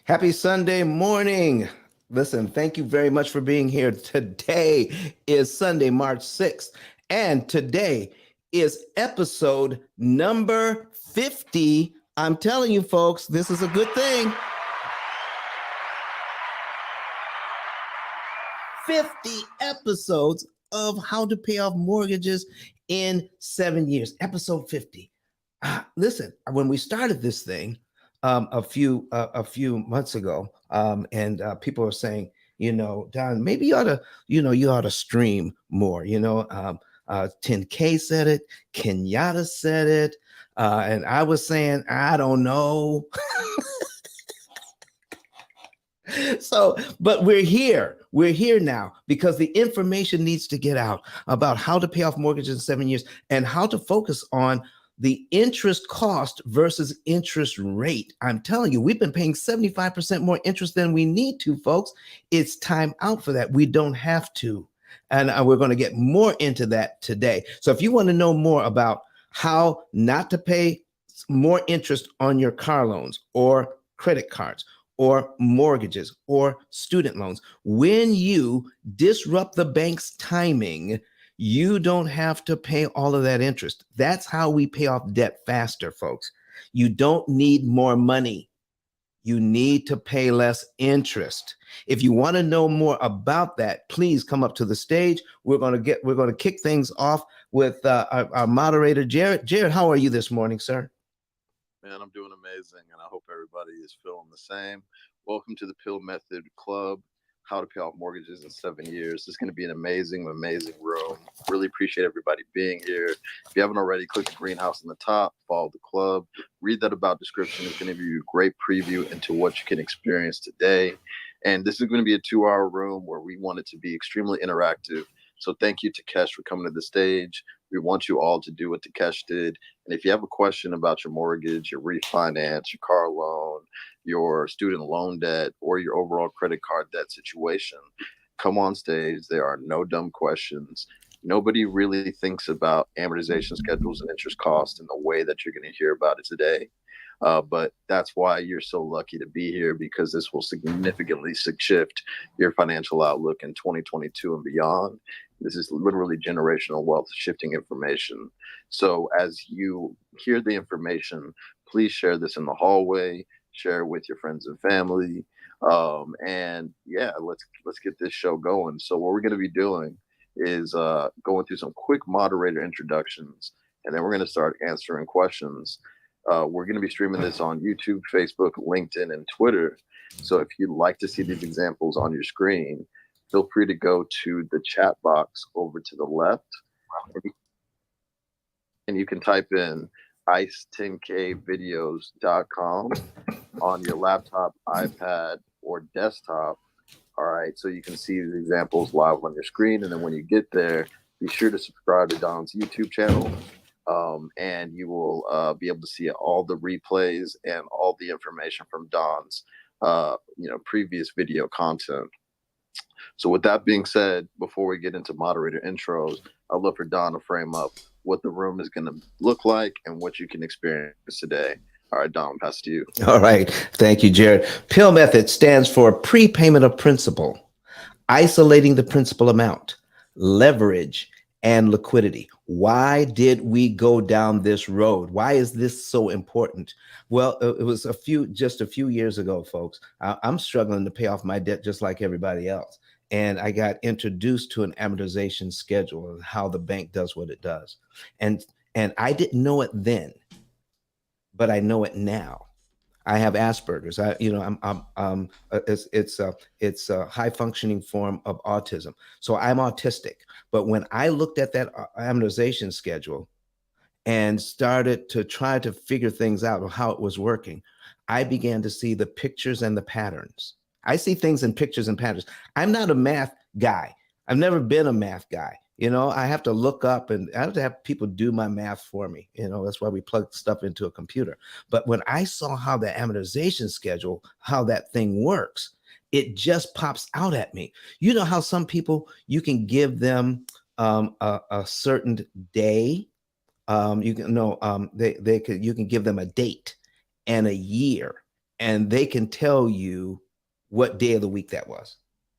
Happy Sunday morning. Listen, thank you very much for being here. Today is Sunday, March 6th, and today is episode number 50. I'm telling you, folks, this is a good thing. 50 episodes of how to pay off mortgages in 7 years. Episode 50. Listen, when we started this thing a few months ago, and people were saying, Don, maybe you ought to stream more. 10K said it, Kenyatta said it, and I was saying, I don't know. So, but we're here. We're here now because the information needs to get out about how to pay off mortgages in 7 years and how to focus on the interest cost versus interest rate. I'm telling you, we've been paying 75% more interest than we need to, folks. It's time out for that. We don't have to. And we're going to get more into that today. So if you want to know more about how not to pay more interest on your car loans or credit cards, or mortgages or student loans. When you disrupt the bank's timing, you don't have to pay all of that interest. That's how we pay off debt faster, folks. You don't need more money. You need to pay less interest. If you want to know more about that, please come up to the stage. We're going to kick things off with our moderator, Jared. Jared, how are you this morning, sir? Man, I'm doing amazing, and I hope everybody is feeling the same. Welcome to the P.I.L.L Method Club, how to pay off mortgages in 7 years. This is going to be an amazing, amazing room. Really appreciate everybody being here. If you haven't already, click the greenhouse on the top, follow the club, read that about description. It's going to give you a great preview into what you can experience today. And this is going to be a 2-hour room where we want it to be extremely interactive. So thank you to Kesh for coming to the stage. We want you all to do what Takesh did. And if you have a question about your mortgage, your refinance, your car loan, your student loan debt, or your overall credit card debt situation, come on stage. There are no dumb questions. Nobody really thinks about amortization schedules and interest costs in the way that you're going to hear about it today. But that's why you're so lucky to be here, because this will significantly shift your financial outlook in 2022 and beyond. This is literally generational wealth shifting information. So as you hear the information, please share this in the hallway, share it with your friends and family. And yeah, let's get this show going. So what we're going to be doing is going through some quick moderator introductions, and then we're going to start answering questions. We're going to be streaming this on YouTube, Facebook, LinkedIn, and Twitter. So if you'd like to see these examples on your screen, feel free to go to the chat box over to the left, and you can type in ice10kvideos.com on your laptop, iPad, or desktop. All right, so you can see the examples live on your screen. And then when you get there, be sure to subscribe to Don's YouTube channel. And you will be able to see all the replays and all the information from Don's previous video content. So with that being said, before we get into moderator intros, I'd love for Don to frame up what the room is going to look like and what you can experience today. All right, Don, pass to you. All right. Thank you, Jared. P.I.L.L method stands for prepayment of principal, isolating the principal amount, leverage, and liquidity. Why did we go down this road? Why is this so important? Well, it was just a few years ago, folks. I'm struggling to pay off my debt just like everybody else. And I got introduced to an amortization schedule and how the bank does what it does. And I didn't know it then, but I know it now. I have Asperger's. It's a high functioning form of autism. So I'm autistic. But when I looked at that amortization schedule and started to try to figure things out of how it was working, I began to see the pictures and the patterns. I see things in pictures and patterns. I'm not a math guy. I've never been a math guy. I have to look up and I have to have people do my math for me. That's why we plug stuff into a computer. But when I saw how the amortization schedule, how that thing works, it just pops out at me. You know how some people, you can give them a certain day. You can give them a date and a year and they can tell you what day of the week that was.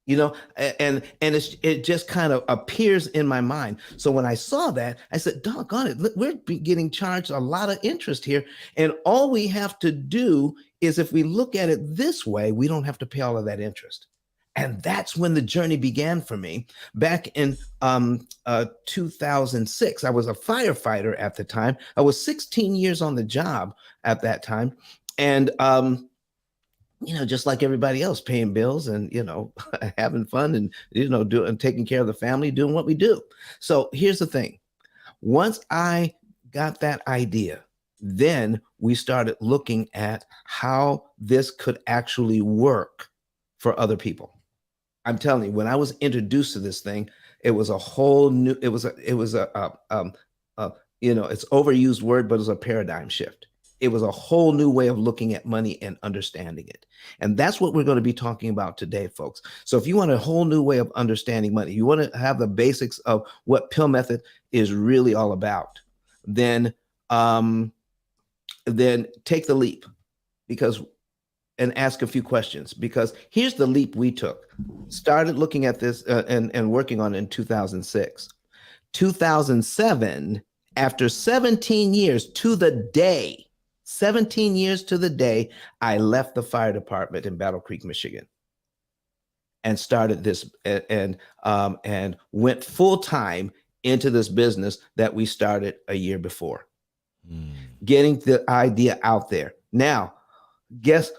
It just kind of appears in my mind. So when I saw that, I said, doggone it, we're getting charged a lot of interest here. And all we have to do is, if we look at it this way, we don't have to pay all of that interest. And that's when the journey began for me. Back in 2006, I was a firefighter at the time. I was 16 years on the job at that time. And just like everybody else, paying bills and, having fun and, doing, taking care of the family, doing what we do. So here's the thing. Once I got that idea, then we started looking at how this could actually work for other people. I'm telling you, when I was introduced to this thing, it was a whole new, it's overused word, but it was a paradigm shift. It was a whole new way of looking at money and understanding it. And that's what we're going to be talking about today, folks. So if you want a whole new way of understanding money, you want to have the basics of what P.I.L.L method is really all about, then take the leap and ask a few questions, because here's the leap we took. Started looking at this and working on it in 2006. 2007, after 17 years to the day, 17 years to the day, I left the fire department in Battle Creek, Michigan, and started this and went full time into this business that we started a year before, getting the idea out there. Now,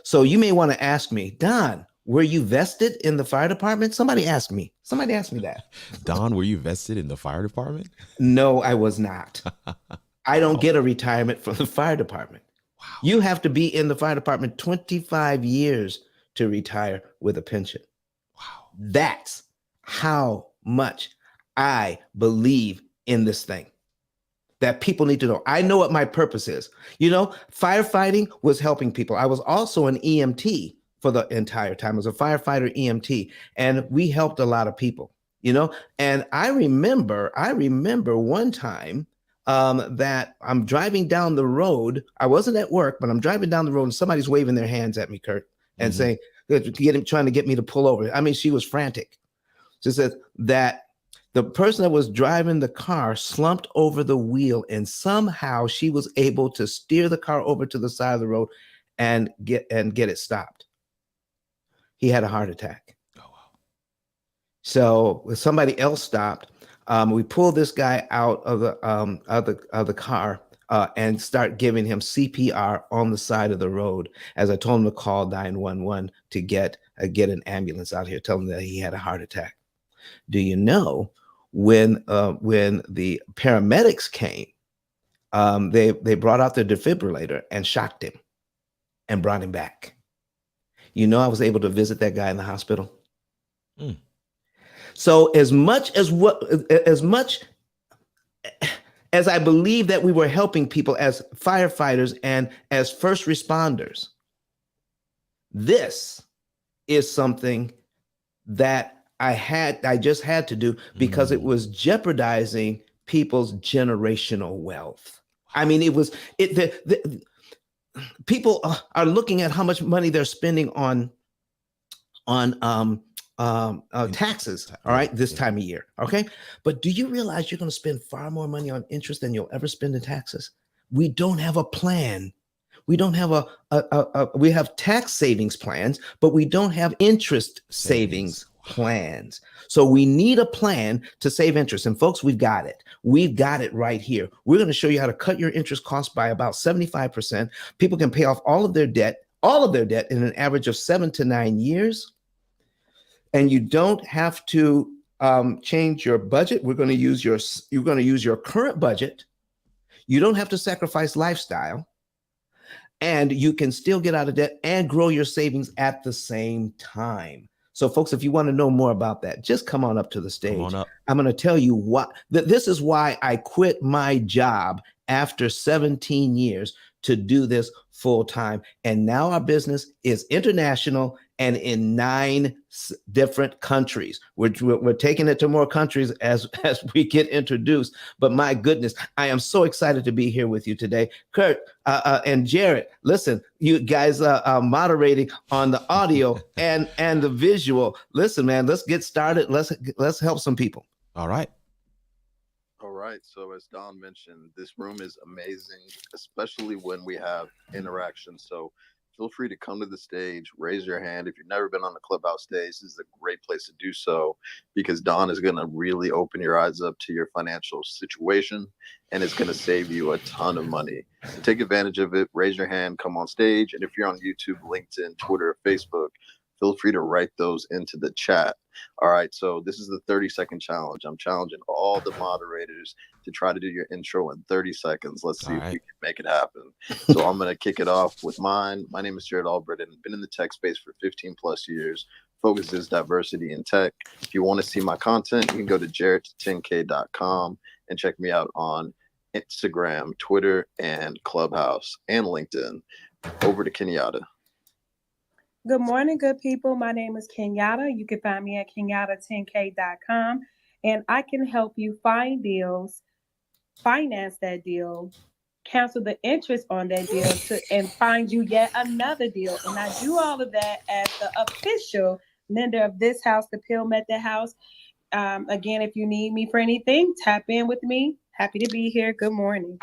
so you may want to ask me, Don, were you vested in the fire department? Somebody asked me that. Don, were you vested in the fire department? No, I was not. I don't get a retirement from the fire department. Wow. You have to be in the fire department 25 years to retire with a pension. Wow. That's how much I believe in this thing that people need to know. I know what my purpose is. Firefighting was helping people. I was also an EMT for the entire time. I was a firefighter EMT, and we helped a lot of people, and I remember one time that I'm driving down the road. I wasn't at work, but I'm driving down the road and somebody's waving their hands at me, Kurt, and saying, trying to get me to pull over. I mean, she was frantic. She said that the person that was driving the car slumped over the wheel, and somehow she was able to steer the car over to the side of the road and get it stopped. He had a heart attack. Oh, wow. So somebody else stopped. We pulled this guy out of the car and start giving him CPR on the side of the road, as I told him to call 911 to get an ambulance out here, tell him that he had a heart attack. Do you know, when the paramedics came, they brought out the defibrillator and shocked him and brought him back. I was able to visit that guy in the hospital. So as much as I believe that we were helping people as firefighters and as first responders, this is something that I just had to do because it was jeopardizing people's generational wealth. I mean, people are looking at how much money they're spending on taxes, all right, this time of year, okay? But do you realize you're going to spend far more money on interest than you'll ever spend in taxes? We don't have a plan. We don't have we have tax savings plans, but we don't have interest savings plans. So we need a plan to save interest. And folks, we've got it. We've got it right here. We're going to show you how to cut your interest costs by about 75%. People can pay off all of their debt in an average of 7 to 9 years. And you don't have to change your budget. You're going to use your current budget. You don't have to sacrifice lifestyle. And you can still get out of debt and grow your savings at the same time. So folks, if you want to know more about that, just come on up to the stage. Come on up. I'm going to tell you this is why I quit my job after 17 years to do this full time. And now our business is international and in 9 different countries. We're taking it to more countries as we get introduced. But my goodness, I am so excited to be here with you today. Kurt and Jared, listen, you guys are moderating on the audio and the visual. Listen, man, let's get started. Let's help some people. All right. All right. So as Don mentioned, this room is amazing, especially when we have interaction. So feel free to come to the stage, raise your hand. If you've never been on the Clubhouse stage, this is a great place to do so because Don is going to really open your eyes up to your financial situation and it's going to save you a ton of money. So take advantage of it, raise your hand, come on stage. And if you're on YouTube, LinkedIn, Twitter, Facebook, feel free to write those into the chat. All right, so this is the 30-second challenge. I'm challenging all the moderators to try to do your intro in 30 seconds. Let's see if we can make it happen. So I'm going to kick it off with mine. My name is Jared Albritton. I've been in the tech space for 15 plus years. Focus is diversity in tech. If you want to see my content, you can go to jared10k.com and check me out on Instagram, Twitter, and Clubhouse, and LinkedIn. Over to Kenyatta. Good morning, good people. My name is Kenyatta. You can find me at kenyatta10k.com, and I can help you find deals, finance that deal, cancel the interest on that deal, and find you yet another deal. And I do all of that as the official lender of this house, the P.I.L.L Method House. Again, if you need me for anything, tap in with me. Happy to be here. Good morning.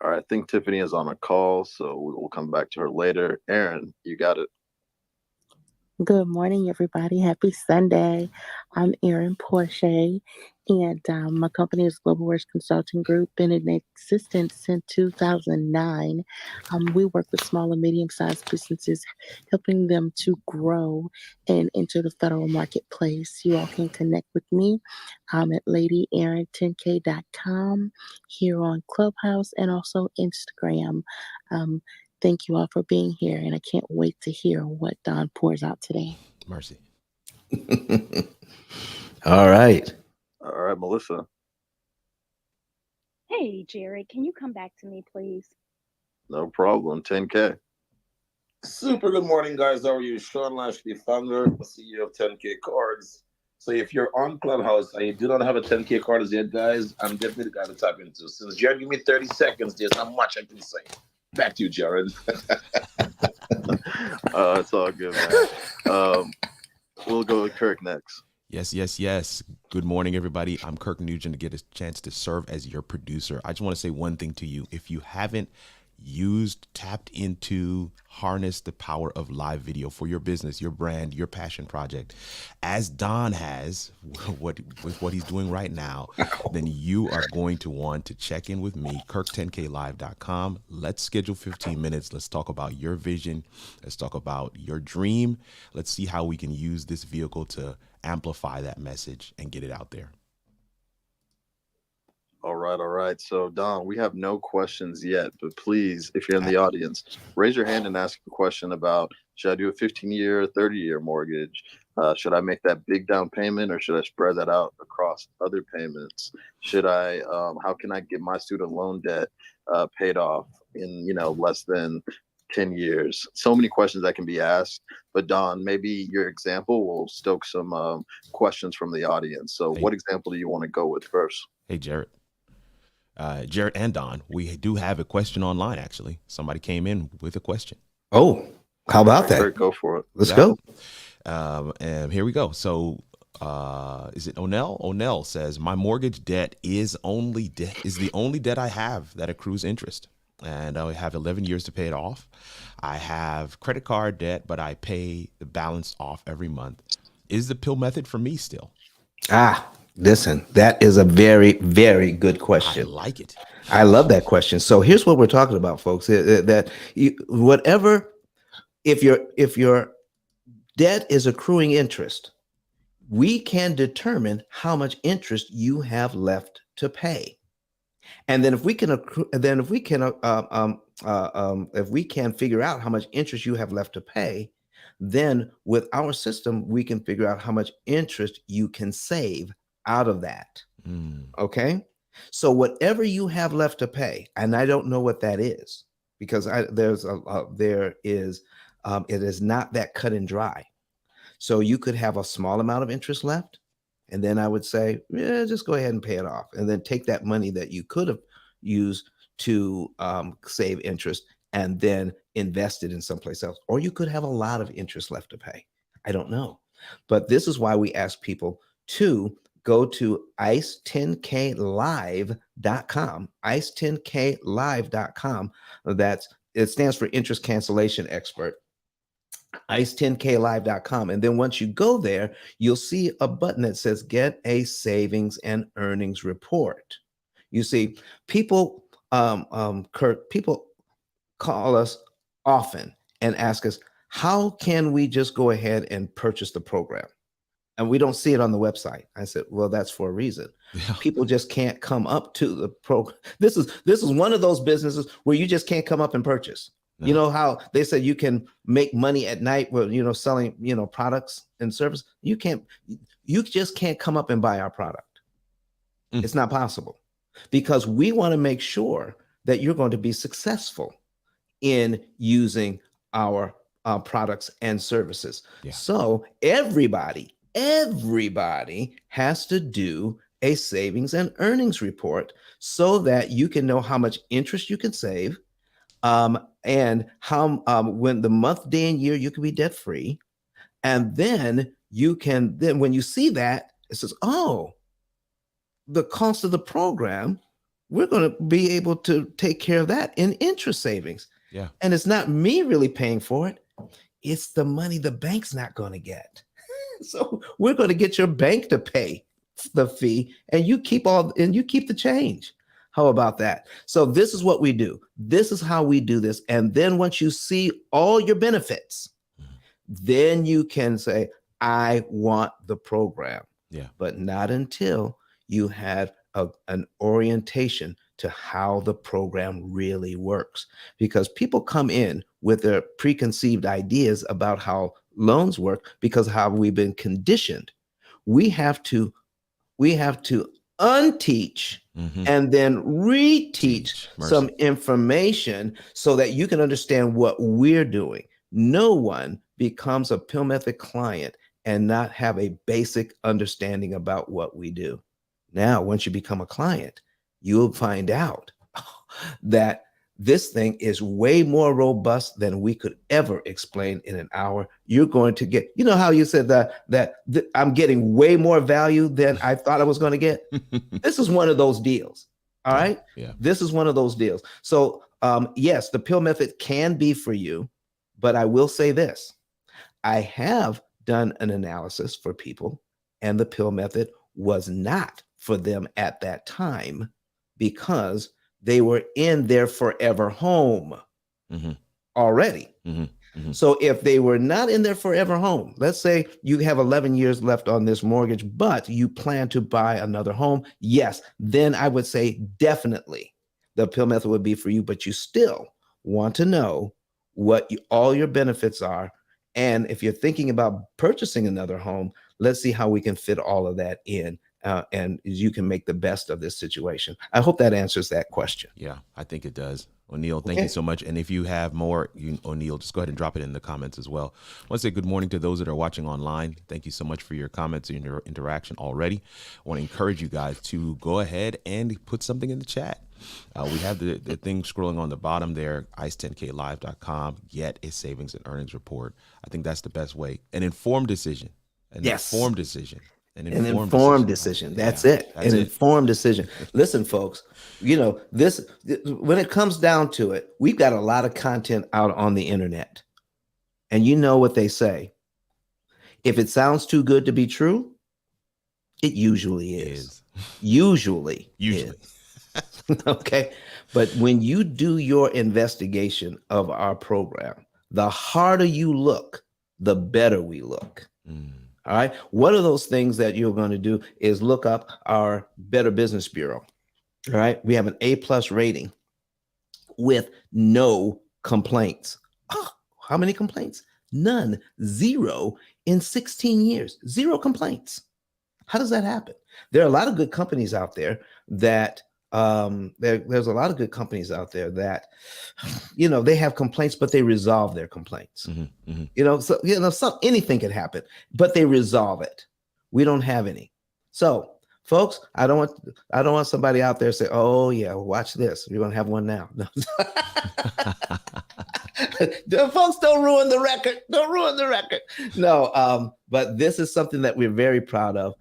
All right, I think Tiffany is on a call, so we will come back to her later. Aaron, you got it. Good morning, everybody. Happy Sunday. I'm Erin Porche, and my company is Global Works Consulting Group, been in existence since 2009. We work with small and medium-sized businesses, helping them to grow and enter the federal marketplace. You all can connect with me. I'm at ladyaaron10k.com here on Clubhouse and also Instagram. Thank you all for being here, and I can't wait to hear what Don pours out today. Mercy. All right. All right, Melissa. Hey, Jared, can you come back to me, please? No problem. 10K. Super good morning, guys. How are you? Sean Lashley, founder, CEO of 10K Cards. So if you're on Clubhouse and you do not have a 10K card as yet, guys, I'm definitely the guy to tap into. Since Jared gave me 30 seconds, there's not much I can say. Back to you, Jared. It's all good, man. We'll go with Kirk next. Yes. Good morning, everybody. I'm Kirk Nugent to get a chance to serve as your producer. I just want to say one thing to you. If you haven't tapped into, harnessed the power of live video for your business, your brand, your passion project, as Don has with what he's doing right now, then you are going to want to check in with me, kirk10klive.com. Let's schedule 15 minutes. Let's talk about your vision. Let's talk about your dream. Let's see how we can use this vehicle to amplify that message and get it out there. All right. So, Don, we have no questions yet, but please, if you're in the audience, raise your hand and ask a question about, should I do a 15-year, 30-year mortgage? Should I make that big down payment or should I spread that out across other payments? How can I get my student loan debt paid off in, less than 10 years? So many questions that can be asked, but Don, maybe your example will stoke some questions from the audience. So what example do you want to go with first? Hey, Jared. Jared and Don, we do have a question online, actually. Somebody came in with a question. Oh, how about that? Go for it. Let's go. And here we go. So is it Onell? Onell says, my mortgage debt is the only debt I have that accrues interest. And I have 11 years to pay it off. I have credit card debt, but I pay the balance off every month. Is the P.I.L.L method for me still? Listen, that is a very, very good question. I like it. I love that question. So here's what we're talking about, folks. If your debt is accruing interest, we can determine how much interest you have left to pay. And then if we can figure out how much interest you have left to pay, then with our system, we can figure out how much interest you can save out of that. Okay. So whatever you have left to pay, and I don't know what that is because it is not that cut and dry. So you could have a small amount of interest left. And then I would say, yeah, just go ahead and pay it off. And then take that money that you could have used to save interest and then invest it in someplace else. Or you could have a lot of interest left to pay. I don't know. But this is why we ask people to go to ice10klive.com, ice10klive.com. It stands for Interest Cancellation Expert, ice10klive.com. And then once you go there, you'll see a button that says Get a Savings and Earnings Report. You see, people, Kurt, people call us often and ask us, how can we just go ahead and purchase the program? And we don't see it on the website. I said, well, that's for a reason. Yeah. People just can't come up to the program. This is one of those businesses where you just can't come up and purchase. No. You know how they said you can make money at night with, selling, products and service. You just can't come up and buy our product. It's not possible, because we want to make sure that you're going to be successful in using our products and services. Yeah. So everybody has to do a savings and earnings report so that you can know how much interest you can save, and how when the month, day, and year you can be debt free. And then when you see that, it says, oh, the cost of the program, we're going to be able to take care of that in interest savings. Yeah. And it's not me really paying for it. It's the money the bank's not going to get. So we're going to get your bank to pay the fee, and you keep the change. How about that? So this is what we do. This is how we do this. And then once you see all your benefits, then you can say, I want the program. Yeah. But not until you had an orientation to how the program really works. Because people come in with their preconceived ideas about how loans work because how we've been conditioned. We have to unteach and then reteach some information so that you can understand what we're doing. No one becomes a P.I.L.L Method client and not have a basic understanding about what we do. Now, once you become a client, you'll find out that this thing is way more robust than we could ever explain in an hour. You're going to get, how you said that I'm getting way more value than I thought I was going to get. This is one of those deals. All right. Yeah. This is one of those deals. So yes, the P.I.L.L Method can be for you, but I will say this. I have done an analysis for people, and the P.I.L.L Method was not for them at that time because they were in their forever home already. So if they were not in their forever home, let's say you have 11 years left on this mortgage, but you plan to buy another home, yes, then I would say definitely the P.I.L.L Method would be for you, but you still want to know what all your benefits are. And if you're thinking about purchasing another home, let's see how we can fit all of that in. And you can make the best of this situation. I hope that answers that question. Yeah, I think it does. O'Neill, thank you so much. And if you have more, O'Neill, just go ahead and drop it in the comments as well. I want to say good morning to those that are watching online. Thank you so much for your comments and your interaction already. I want to encourage you guys to go ahead and put something in the chat. We have the thing scrolling on the bottom there, ice10klive.com, get a savings and earnings report. I think that's the best way. An informed decision. Informed decision. An informed decision. That's it. An informed decision. Listen, folks, this, when it comes down to it, we've got a lot of content out on the internet. And you know what they say. If it sounds too good to be true, it usually is. Usually. Is. Okay. But when you do your investigation of our program, the harder you look, the better we look. All right. One of those things that you're going to do is look up our Better Business Bureau. All right. We have an A+ rating with no complaints. Oh, how many complaints? None. 0 in 16 years. 0 complaints. How does that happen? There are a lot of good companies out there that there's a lot of good companies out there that, you know, they have complaints, but they resolve their complaints. You know, so you know, anything can happen, but they resolve it. We don't have any. So, folks, I don't want somebody out there to say, "Oh yeah, watch this. You're gonna have one now." No. Folks, don't ruin the record. Don't ruin the record. No, but this is something that we're very proud of.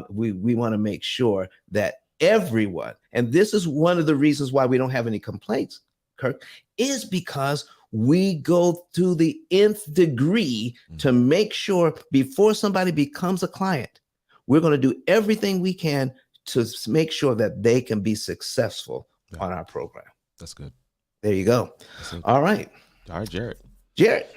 We want to make sure that everyone, and this is one of the reasons why we don't have any complaints, Kirk, is because we go to the nth degree to make sure before somebody becomes a client, we're going to do everything we can to make sure that they can be successful on our program. That's good. There you go. All right. All right, Jared. Jared.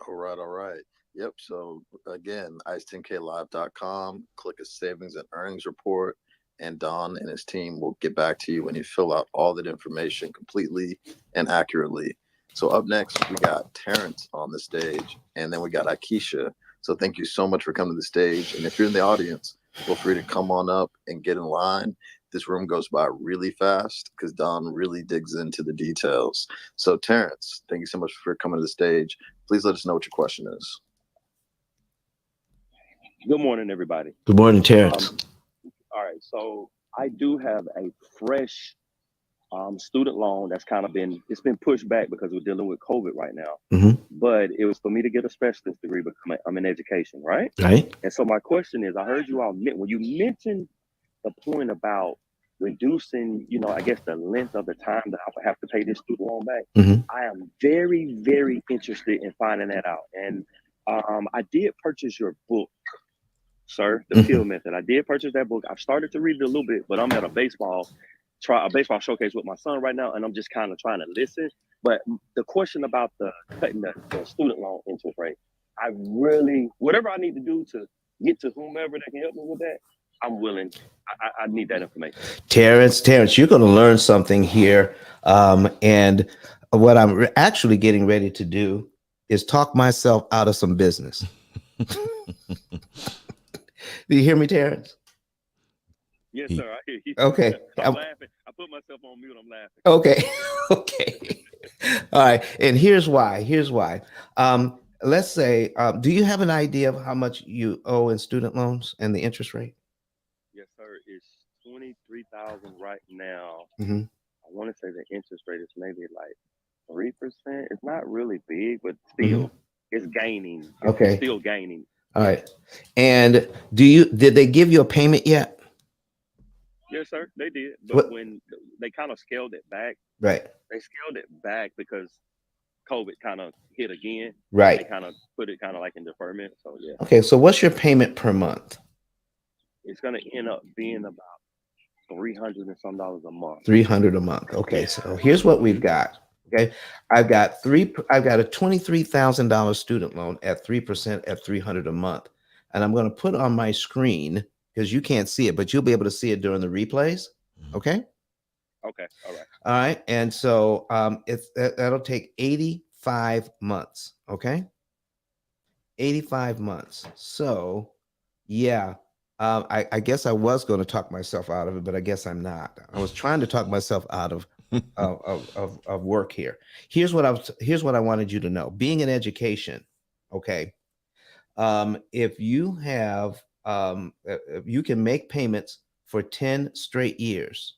All right. Yep. So again, ice10klive.com, click a savings and earnings report, and Don and his team will get back to you when you fill out all that information completely and accurately. So up next, we got Terrence on the stage, and then we got Akeisha. So thank you so much for coming to the stage. And if you're in the audience, feel free to come on up and get in line. This room goes by really fast because Don really digs into the details. So Terrence, thank you so much for coming to the stage. Please let us know what your question is. Good morning, everybody. Good morning, Terrence. All right, so I do have a fresh student loan that's kind of been pushed back because we're dealing with COVID right now. But it was for me to get a specialist degree because I'm in education, right? Right. And so my question is, I heard you all when you mentioned the point about reducing, you know, I guess the length of the time that I would have to pay this student loan back. I am very, very interested in finding that out. And I did purchase your book, sir, the P.I.L.L method. I did purchase that book. I've started to read it a little bit, but I'm at a baseball showcase with my son right now, and I'm just kind of trying to listen. But the question about the cutting the student loan interest rate, I really, whatever I need to do to get to whomever that can help me with that, I'm willing. I need that information. Terrence, you're going to learn something here. And what I'm actually getting ready to do is talk myself out of some business. Do you hear me, Terrence? Yes, sir. I hear you. Okay. I'm laughing. I put myself on mute. I'm laughing. Okay. Okay. All right. And here's why. Let's say, do you have an idea of how much you owe in student loans and the interest rate? Yes, sir. It's $23,000 right now. Mm-hmm. I want to say the interest rate is maybe like 3%. It's not really big, but still, it's gaining. It's still gaining. All right. And did they give you a payment yet? Yes, sir. They did. But when they kind of scaled it back, right? They scaled it back because COVID kind of hit again. Right. They kind of put it kind of like in deferment. So yeah. Okay. So what's your payment per month? It's going to end up being about $300 and some a month. $300 a month. Okay. So here's what we've got. Okay. I've got a $23,000 student loan at 3% at $300 a month. And I'm going to put on my screen because you can't see it, but you'll be able to see it during the replays. Okay. Okay. All right. All right. And so that'll take 85 months. Okay. 85 months. So yeah. I guess I was going to talk myself out of it, but I guess I'm not. I was trying to talk myself out of work here. Here's what I wanted you to know. Being in education, okay. If you have, you can make payments for 10 straight years,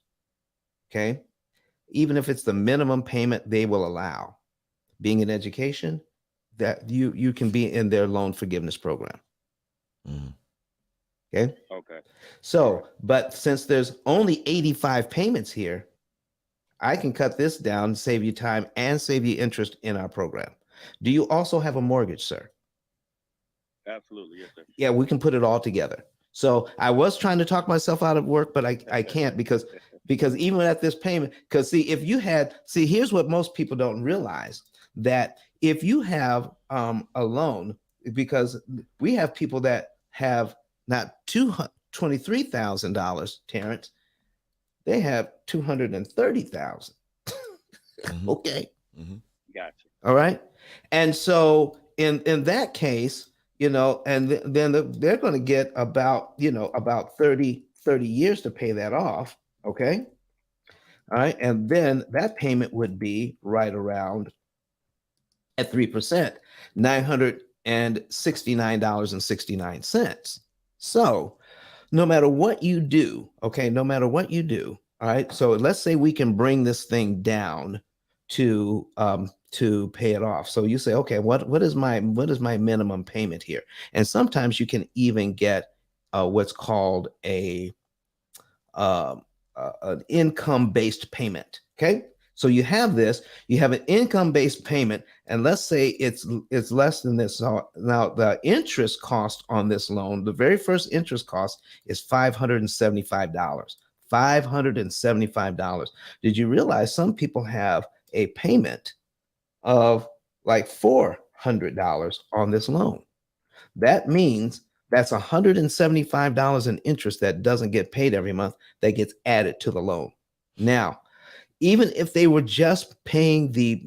okay. Even if it's the minimum payment they will allow. Being in education, that you can be in their loan forgiveness program. Okay. Okay. So, but since there's only 85 payments here, I can cut this down, save you time, and save you interest in our program. Do you also have a mortgage, sir? Absolutely. Yes, sir. Yeah, we can put it all together. So I was trying to talk myself out of work, but I can't because even at this payment, because here's what most people don't realize, that if you have a loan, because we have people that have not $23,000, Terrence, they have $230,000. Okay. Gotcha. All right. And so in that case, you know, and then they're going to get about, you know, about 30 years to pay that off. Okay. All right. And then that payment would be right around at 3%, $969.69. So no matter what you do, okay, no matter what you do, all right. So let's say we can bring this thing down to pay it off. So you say, okay, what is my minimum payment here? And sometimes you can even get what's called um, an income-based payment. Okay, so you have this, you have an income-based payment, and let's say it's less than this. So now the interest cost on this loan, the very first interest cost is $575. $575. Did you realize some people have a payment of like $400 on this loan? That means that's $175 in interest that doesn't get paid every month, that gets added to the loan. Now, even if they were just paying the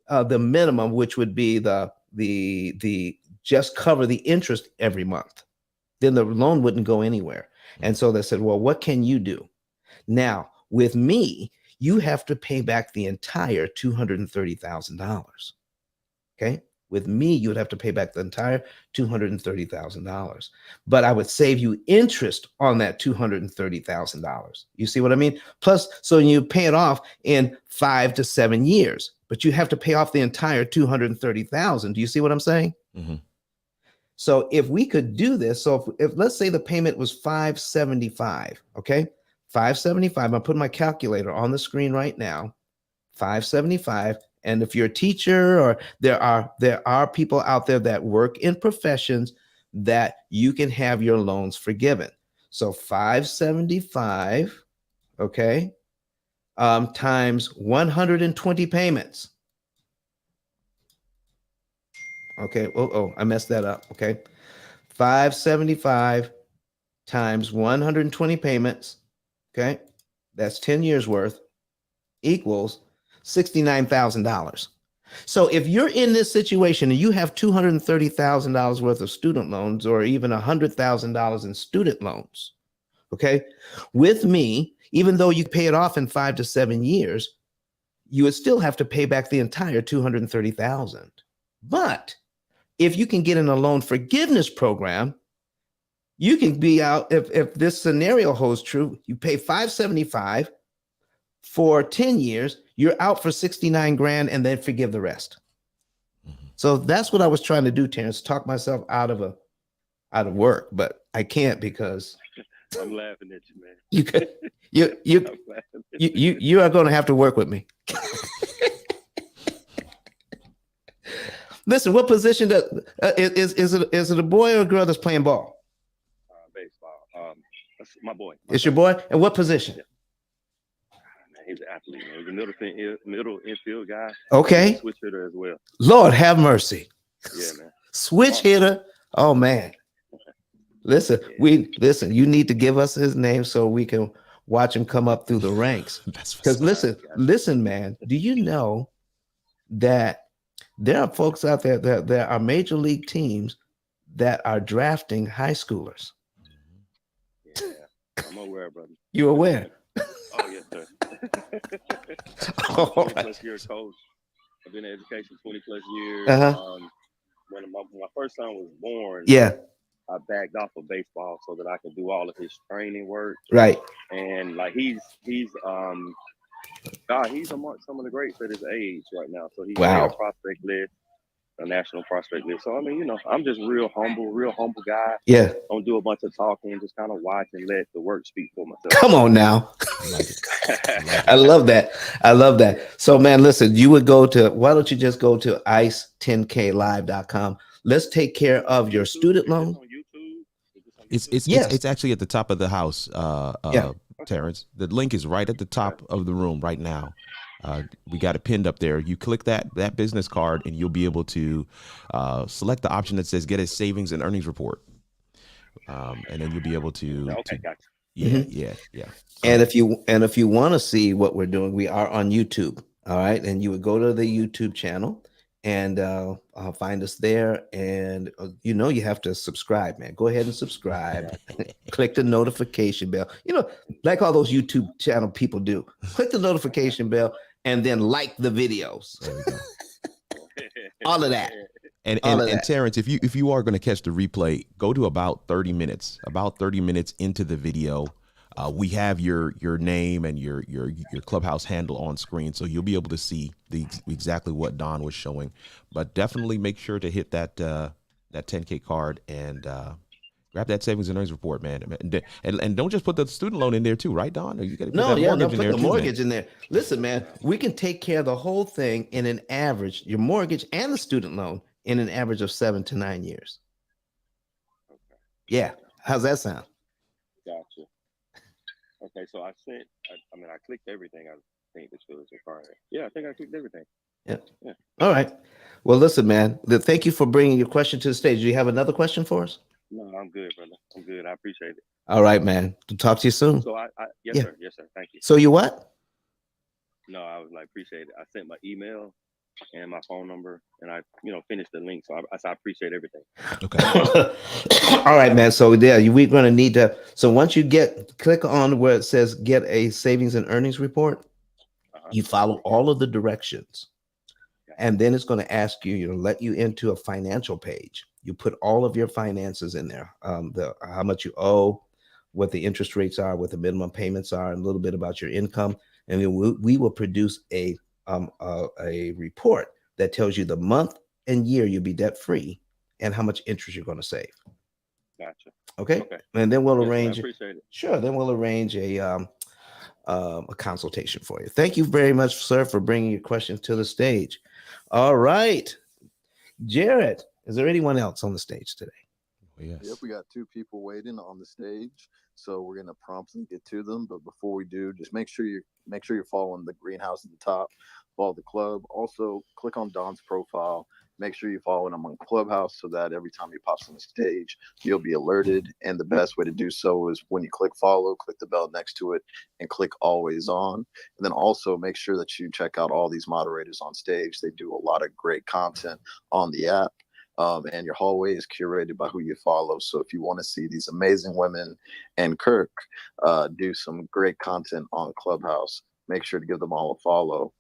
minimum, which would be the just cover the interest every month, then the loan wouldn't go anywhere. And so they said, well, what can you do? Now, with me, you have to pay back the entire $230,000. Okay. With me, you would have to pay back the entire $230,000. But I would save you interest on that $230,000. You see what I mean? Plus, so you pay it off in 5 to 7 years, but you have to pay off the entire $230,000. Do you see what I'm saying? Mm-hmm. So if we could do this, so if let's say the payment was 575, okay, 575. I'm putting my calculator on the screen right now. 575. And if you're a teacher, or there are people out there that work in professions that you can have your loans forgiven. So 575, okay, times 120 payments. Okay. Oh, I messed that up. Okay. 575 times 120 payments. Okay. That's 10 years worth, equals $69,000. So if you're in this situation and you have $230,000 worth of student loans, or even $100,000 in student loans, okay, with me, even though you pay it off in 5 to 7 years, you would still have to pay back the entire $230,000. But if you can get in a loan forgiveness program, you can be out, if this scenario holds true, you pay 575 for 10 years, you're out for 69 grand, and then forgive the rest. So that's what I was trying to do, Terrence, talk myself out of work, but I can't because I'm laughing at you, man. you could, you are going to have to work with me. Listen, what position is it a boy or a girl that's playing ball? Baseball. That's my boy. It's your boy? And what position? Yeah. He's an athlete. Man. He's a middle infield guy. Okay. Switch hitter as well. Lord have mercy. Yeah, man. Switch hitter. Oh man. Listen, you need to give us his name so we can watch him come up through the ranks. Because listen, man, do you know that there are folks out there that there are major league teams that are drafting high schoolers? Yeah, I'm aware, brother. You aware? Oh, yes, sir. Oh, 20 plus year coach. I've been in education 20 plus years. When my first son was born, I backed off of baseball so that I could do all of his training work. Right. And like he's amongst some of the greats at his age right now. So he's on a prospect list, a national prospect list. So I mean, I'm just real humble guy. Yeah. Don't do a bunch of talking, just kind of watch and let the work speak for myself. Come on now. I love that. I love that. So man, listen, why don't you just go to ice10klive.com. Let's take care of your student loan. It's actually at the top of the house, Terrence. The link is right at the top of the room right now. We got it pinned up there. You click that business card, and you'll be able to select the option that says "Get a Savings and Earnings Report," and then you'll be able to. Okay, gotcha. Yeah. And if you want to see what we're doing, we are on YouTube. All right, and you would go to the YouTube channel, and find us there. And you have to subscribe, man. Go ahead and subscribe. Click the notification bell. Like all those YouTube channel people do. Click the notification bell and then like the videos. There we go. All of that. And All and, of and that. Terrence, if you are going to catch the replay, go to about 30 minutes. About 30 minutes into the video, we have your name and your Clubhouse handle on screen, so you'll be able to see exactly what Don was showing. But definitely make sure to hit that 10K card and grab that savings and earnings report, man. And don't just put the student loan in there too, right, Don? Or you got to put that mortgage in put there the too, mortgage man. in there. Listen, man, we can take care of the whole thing in an average, your mortgage and the student loan, in an average of 7 to 9 years. Okay. Yeah. How's that sound? Gotcha. Okay, so I clicked everything. I think this was required. Yeah, I think I clicked everything. Yeah. Yeah. All right. Well, listen, man, thank you for bringing your question to the stage. Do you have another question for us? No, I'm good, brother. I'm good. I appreciate it. All right, man. Talk to you soon. So yes, Yeah. sir. Yes, sir. Thank you. So you what? No, I was like, appreciate it. I sent my email and my phone number, and I, finished the link. So I appreciate everything. Okay. All right, man. So we're going to need to. So once you click on where it says get a savings and earnings report, you follow all of the directions. And then it's going to ask you, let you into a financial page. You put all of your finances in there, how much you owe, what the interest rates are, what the minimum payments are, and a little bit about your income. And then we will produce a report that tells you the month and year you'll be debt free and how much interest you're going to save. Gotcha. Okay. And then we'll arrange. I appreciate it. Sure. Then we'll arrange a consultation for you. Thank you very much, sir, for bringing your question to the stage. All right, Jared, is there anyone else on the stage today? Yes. Yep, we got 2 people waiting on the stage, so we're gonna promptly get to them. But before we do, just make sure you're following the greenhouse at the top, follow the club. Also, click on Don's profile. Make sure you follow him on Clubhouse so that every time he pops on the stage, you'll be alerted. And the best way to do so is when you click follow, click the bell next to it, and click always on. And then also make sure that you check out all these moderators on stage. They do a lot of great content on the app. And your hallway is curated by who you follow. So if you want to see these amazing women and Kirk do some great content on Clubhouse, make sure to give them all a follow.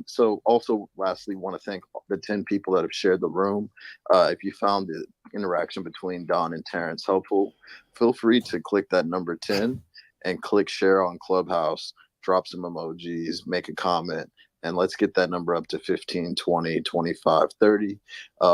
So also, lastly, want to thank the 10 people that have shared the room. If you found the interaction between Don and Terrence helpful, feel free to click that number 10 and click share on Clubhouse, drop some emojis, make a comment, and let's get that number up to 15, 20, 25, 30.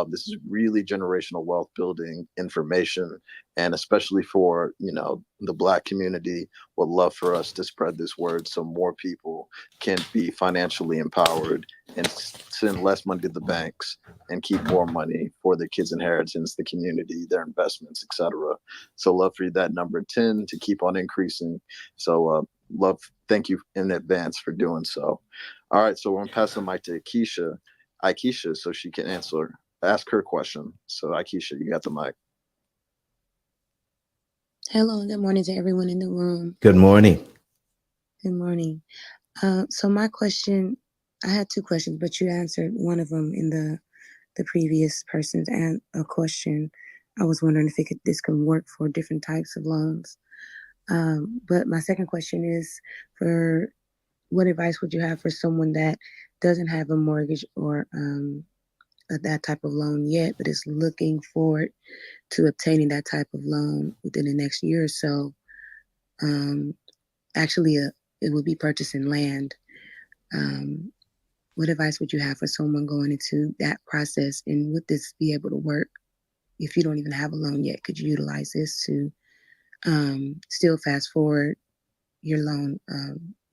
This is really generational wealth building information, and especially for, the Black community, would love for us to spread this word so more people can be financially empowered and send less money to the banks and keep more money for their kids' inheritance, the community, their investments, etc. So love for that number 10 to keep on increasing. So thank you in advance for doing so. All right, so we're gonna pass the mic to Aikisha, so she can ask her question. So Aikisha, you got the mic. Hello, and good morning to everyone in the room. Good morning. Good morning. So my question, I had 2 questions, but you answered one of them in the previous person's a question. I was wondering if this could work for different types of loans. But my second question is, for what advice would you have for someone that doesn't have a mortgage or that type of loan yet, but is looking forward to obtaining that type of loan within the next year or so? Actually, it would be purchasing land. What advice would you have for someone going into that process, and would this be able to work if you don't even have a loan yet? Could you utilize this to still fast forward your loan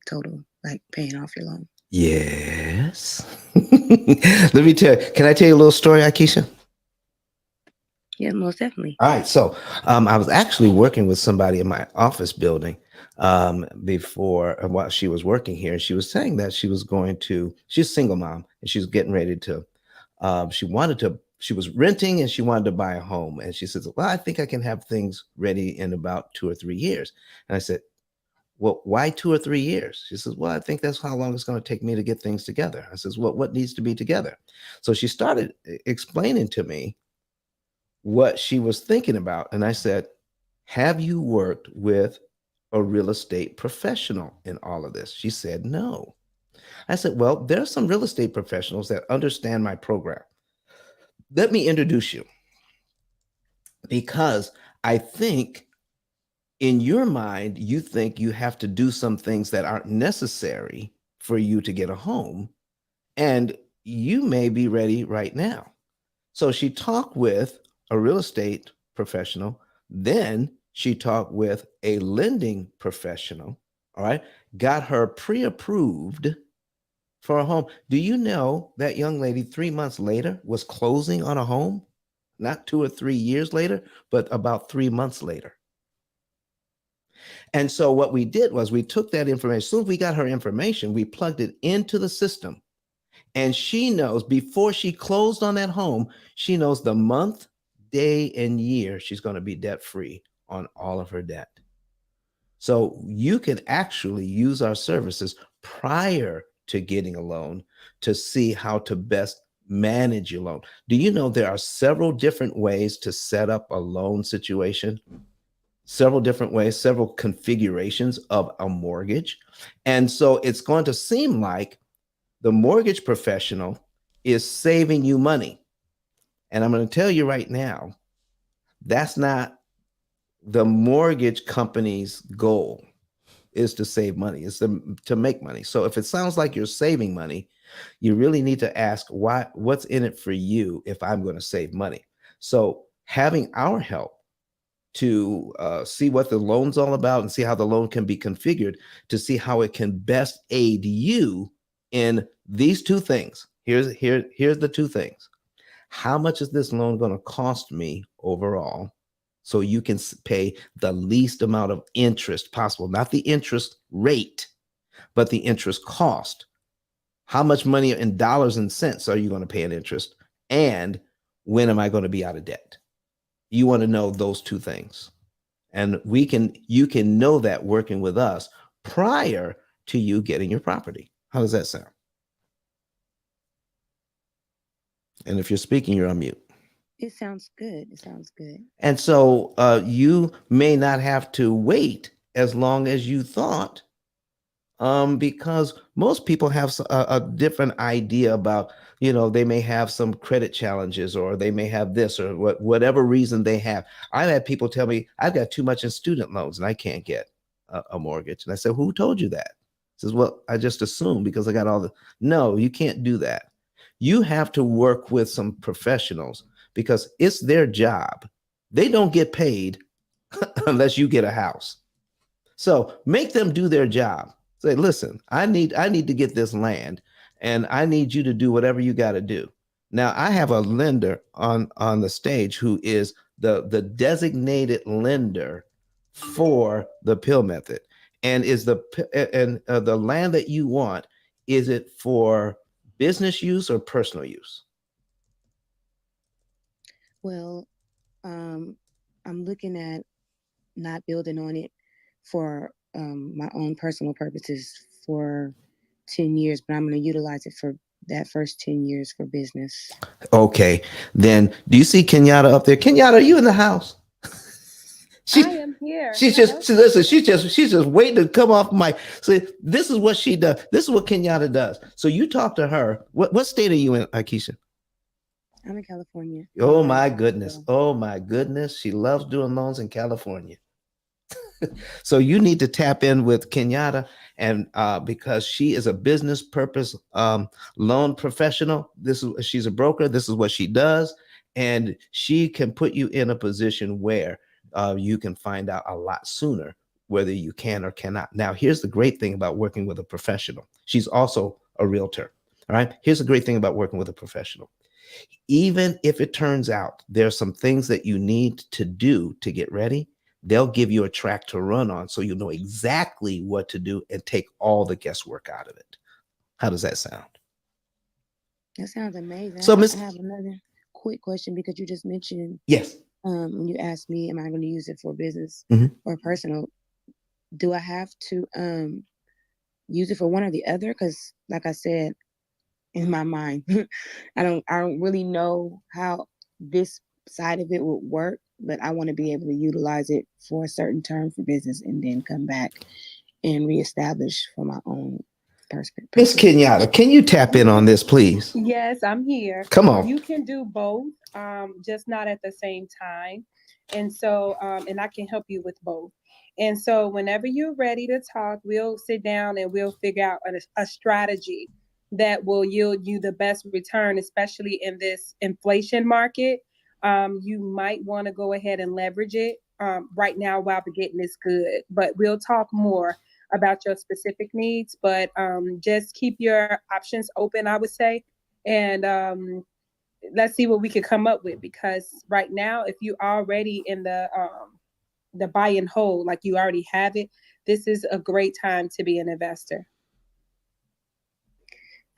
total, like paying off your loan? Yes. Let me can I tell you a little story, Aikisha? Yeah, most definitely. All right. So I was actually working with somebody in my office building before, while she was working here. And she was saying that she's a single mom, and she's getting ready to, she was renting and she wanted to buy a home. And she says, well, I think I can have things ready in about 2 or 3 years. And I said, well, why 2 or 3 years? She says, well, I think that's how long it's going to take me to get things together. I says, well, what needs to be together? So she started explaining to me what she was thinking about. And I said, have you worked with a real estate professional in all of this? She said, no. I said, well, there are some real estate professionals that understand my program. Let me introduce you, because I think in your mind, you think you have to do some things that aren't necessary for you to get a home, and you may be ready right now. So she talked with a real estate professional, then she talked with a lending professional, all right, got her pre-approved for a home. Do you know that young lady 3 months later was closing on a home? Not 2 or 3 years later, but about 3 months later. And so what we did was we took that information. As soon as we got her information, we plugged it into the system. And she knows before she closed on that home, she knows the month, day, and year she's going to be debt free on all of her debt. So you can actually use our services prior to getting a loan to see how to best manage your loan. Do you know there are several different ways to set up a loan situation? Several different ways, several configurations of a mortgage. And so it's going to seem like the mortgage professional is saving you money. And I'm going to tell you right now, that's not the mortgage company's goal, is to save money, is to make money. So if it sounds like you're saving money, you really need to ask what's in it for you if I'm going to save money. So having our help to see what the loan's all about and see how the loan can be configured to see how it can best aid you in these two things. Here's the two things. How much is this loan going to cost me overall? So you can pay the least amount of interest possible, not the interest rate, but the interest cost. How much money in dollars and cents are you going to pay in interest? And when am I going to be out of debt? You want to know those two things. And you can know that working with us prior to you getting your property. How does that sound? And if you're speaking, you're on mute. It sounds good. It sounds good. And so you may not have to wait as long as you thought, because most people have a different idea about, they may have some credit challenges, or they may have this, or whatever reason they have. I've had people tell me, I've got too much in student loans and I can't get a mortgage. And I said, who told you that? He says, well, I just assumed because I got all the. No, you can't do that. You have to work with some professionals because it's their job. They don't get paid unless you get a house. So make them do their job. Say, listen, I need to get this land, and I need you to do whatever you got to do. Now, I have a lender on the stage who is the designated lender for the P.I.L.L method. And is the land that you want, is it for business use or personal use? Well, I'm looking at not building on it for my own personal purposes for 10 years, but I'm going to utilize it for that first 10 years for business. Okay. Then do you see Kenyatta up there? Kenyatta, are you in the house? I am here. She's just waiting to come off mic. So this is what she does. This is what Kenyatta does. So you talk to her. What state are you in, Akeisha? I'm in California. Oh my goodness. Oh my goodness. She loves doing loans in California. So you need to tap in with Kenyatta, and because she is a business purpose loan professional. She's a broker. This is what she does, and she can put you in a position where you can find out a lot sooner whether you can or cannot. Now, here's the great thing about working with a professional. She's also a realtor. All right. Here's the great thing about working with a professional. Even if it turns out there's some things that you need to do to get ready, they'll give you a track to run on so you know exactly what to do and take all the guesswork out of it. How does that sound? That sounds amazing. So, I have another quick question, because you just mentioned, yes, when you asked me, am I going to use it for business or personal? do I have to use it for one or the other? Because like I said, in my mind, I don't really know how this side of it would work, but I want to be able to utilize it for a certain term for business and then come back and reestablish for my own perspective. Miss Kenyatta, can you tap in on this, please? Yes, I'm here. Come on. You can do both, just not at the same time. And so, and I can help you with both. And so, whenever you're ready to talk, we'll sit down and we'll figure out a strategy that will yield you the best return, especially in this inflation market. You might want to go ahead and leverage it right now while we're getting this good. But we'll talk more about your specific needs. But just keep your options open, I would say, and let's see what we could come up with. Because right now, if you already in the buy and hold, like you already have it, this is a great time to be an investor.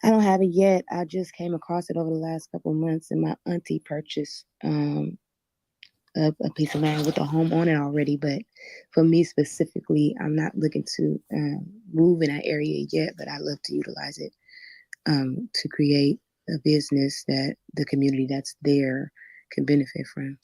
I don't have it yet. I just came across it over the last couple of months, and my auntie purchased a piece of land with a home on it already. But for me specifically, I'm not looking to move in that area yet, but I love to utilize it to create a business that the community that's there can benefit from.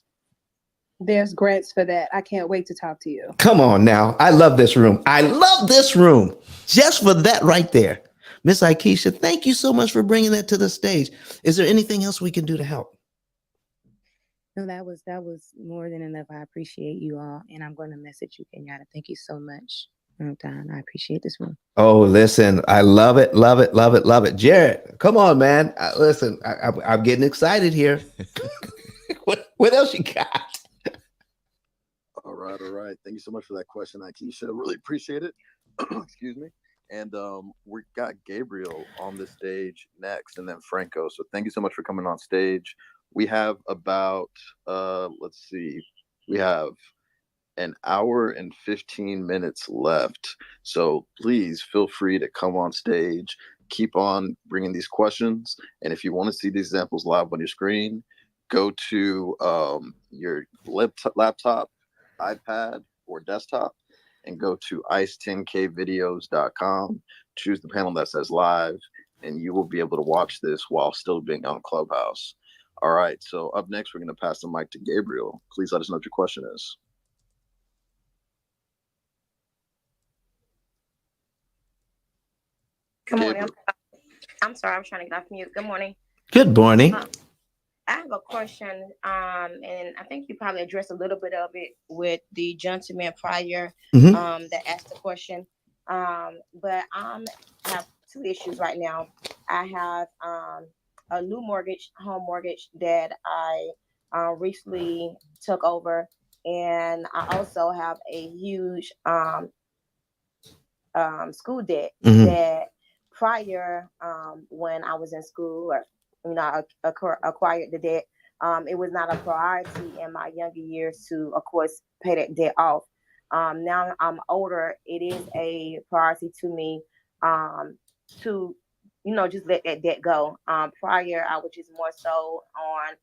There's grants for that. I can't wait to talk to you. Come on now. I love this room. I love this room just for that right there. Miss Aikisha, thank you so much for bringing that to the stage. Is there anything else we can do to help? No, that was more than enough. I appreciate you all, and I'm going to message you, Kenyatta. Thank you so much, Don. I appreciate this room. Oh, listen, I love it, love it, love it, love it. Jared, come on, man. Listen, I'm getting excited here. What else you got? All right, all right. Thank you so much for that question, Aikisha. Really appreciate it. Excuse me. And we got Gabriel on the stage next, and then Franco. So thank you so much for coming on stage. We have about let's see, we have an hour and 15 minutes left. So please feel free to come on stage. Keep on bringing these questions. And if you want to see these examples live on your screen, go to your laptop, iPad, or desktop and go to ice10kvideos.com. Choose the panel that says live, and you will be able to watch this while still being on Clubhouse. All right. So up next, we're going to pass the mic to Gabriel. Please let us know what your question is. Good morning. I'm sorry, I was trying to get off mute. Good morning. Good morning. I have a question, and I think you probably addressed a little bit of it with the gentleman prior that asked the question. But I have two issues right now. I have a new home mortgage that I recently took over, and I also have a huge school debt that prior when I was in school, or I acquired the debt. It was not a priority in my younger years to, of course, pay that debt off. Now I'm older, it is a priority to me to, just let that debt go. Prior, I was just more so on,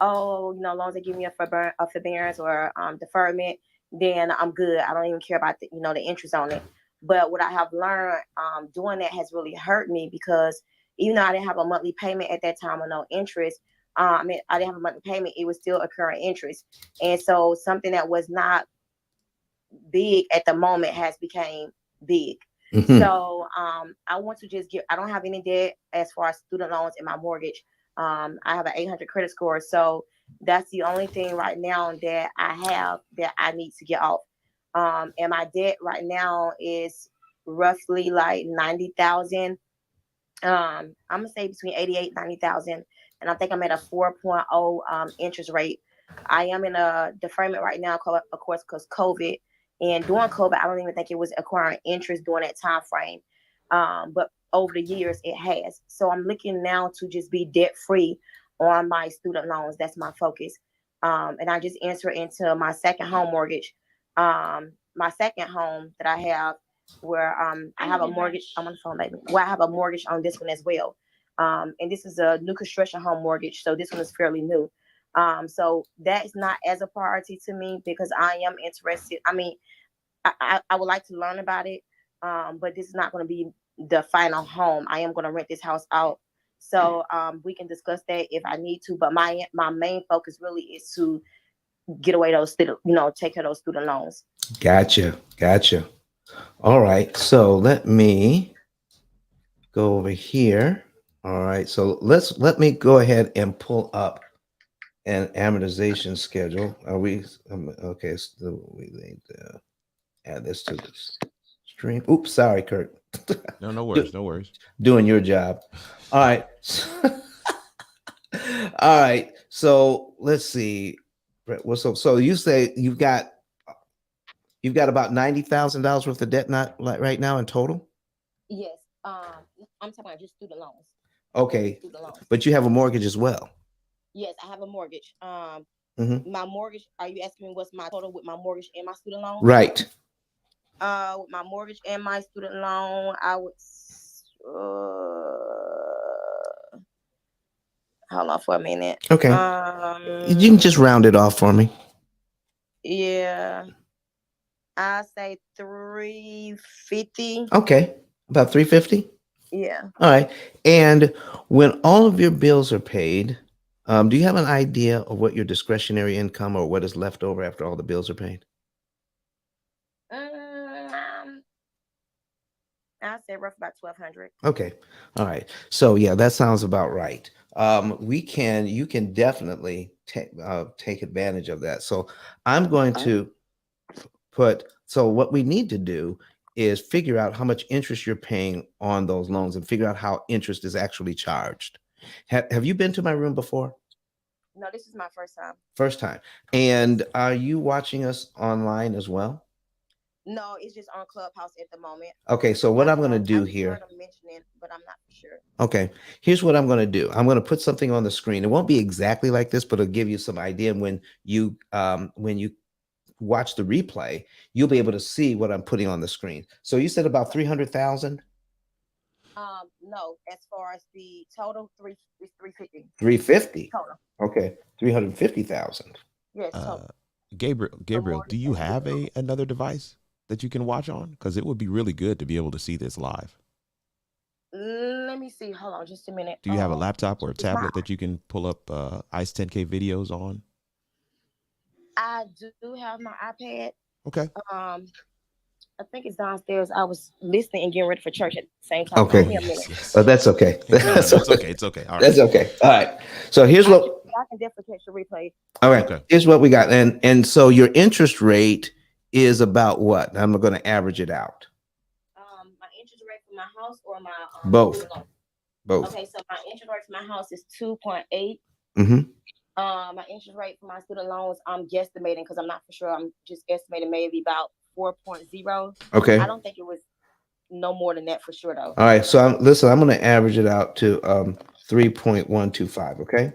as long as they give me a forbearance or deferment, then I'm good. I don't even care about the interest on it. But what I have learned doing that has really hurt me, because even though I didn't have a monthly payment at that time or no interest, I didn't have a monthly payment, it was still accruing interest. And so something that was not big at the moment has become big. So I want to just I don't have any debt as far as student loans in my mortgage. I have an 800 credit score. So that's the only thing right now that I have that I need to get off. And my debt right now is roughly like 90,000. I'm gonna say between 88, 90,000. And I think I'm at a 4.0 interest rate. I am in a deferment right now, of course, because COVID. And during COVID, I don't even think it was acquiring interest during that time frame. But over the years, it has. So I'm looking now to just be debt free on my student loans. That's my focus. And I just entered into my second home mortgage. My second home that I have, where I have a mortgage. I'm on the phone, baby. Where I have a mortgage on this one as well. And this is a new construction home mortgage, so this one is fairly new. So that is not as a priority to me, because I am interested. I would like to learn about it. But this is not going to be the final home. I am going to rent this house out. So we can discuss that if I need to. But my main focus really is to get away those student, take care of those student loans. Gotcha. All right. So let me go over here. All right. So let me go ahead and pull up an amortization schedule. Are we okay? So we need to add this to this stream. Oops, sorry, Kurt. No, no Do- worries, no worries. Doing your job. All right. All right. So let's see. Brett, what's up? So you say you've got about $90,000 worth of debt not like right now in total? Yes. I'm talking about just student loans. Okay. Student loans. But you have a mortgage as well. Yes, I have a mortgage. Mhm. My mortgage. Are you asking me what's my total with my mortgage and my student loan? Right. With my mortgage and my student loan, I would. Hold on for a minute. Okay. You can just round it off for me. Yeah. I say 350. Okay. About 350? Yeah. All right. And when all of your bills are paid, do you have an idea of what your discretionary income or what is left over after all the bills are paid? I'd say rough about 1,200. Okay. All right. So yeah, that sounds about right. You can definitely take advantage of that. So I'm going to so what we need to do is figure out how much interest you're paying on those loans and figure out how interest is actually charged. Have you been to my room before? No, this is my first time. First time. And are you watching us online as well? No, it's just on Clubhouse at the moment. Okay, so what I'm going to do I here. heard them mention it, but I'm not for sure. Okay, here's what I'm going to do. I'm going to put something on the screen. It won't be exactly like this, but it'll give you some idea. When you watch the replay, you'll be able to see what I'm putting on the screen. So you said about 300,000. No, as far as the total, 350. 350. Total. Okay, 350,000. Yes. Total. Gabriel, do you have another device that you can watch on? Because it would be really good to be able to see this live. Let me see. Hold on, just a minute. Do you have a laptop or a tablet that you can pull up ICE 10K videos on? I do have my iPad. Okay. I think it's downstairs. I was listening and getting ready for church at the same time. Okay. Yes. Oh, that's okay. It's okay. It's okay. All right. That's okay. All right. So here's what I can definitely catch the replay. All right. Okay. Here's what we got. And so your interest rate is about what? I'm going to average it out. My interest rate for my house or my both. Both. Okay, so my interest rate for my house is 2.8. Mm-hmm. My interest rate for my student loans, I'm guesstimating because I'm not for sure. I'm just estimating maybe about 4.0. Okay. I don't think it was no more than that for sure though. All right. So I'm going to average it out to 3.125. Okay.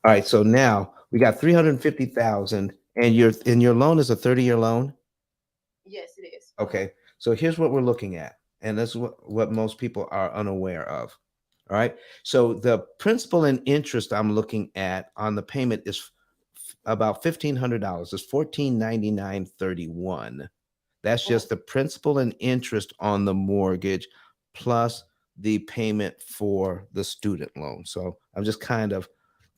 All right. So now we got 350,000, and your loan is a 30-year loan. Yes, it is. Okay. So here's what we're looking at, and that's what most people are unaware of. All right. So the principal and interest I'm looking at on the payment is about $1,500. It's $1,499.31. That's just the principal and interest on the mortgage plus the payment for the student loan. So I'm just kind of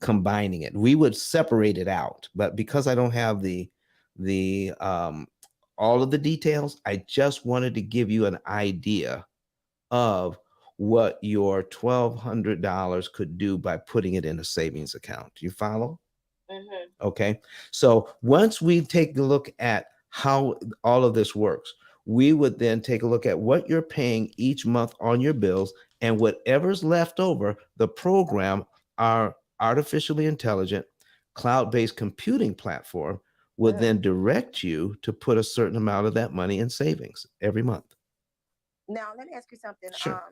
combining it. We would separate it out, but because I don't have the all of the details, I just wanted to give you an idea of what your $1,200 could do by putting it in a savings account. Do you follow? Mm-hmm. Okay. So once we take a look at how all of this works, we would then take a look at what you're paying each month on your bills, and whatever's left over, the program, our artificially intelligent cloud-based computing platform, would then direct you to put a certain amount of that money in savings every month. Now, let me ask you something. Sure.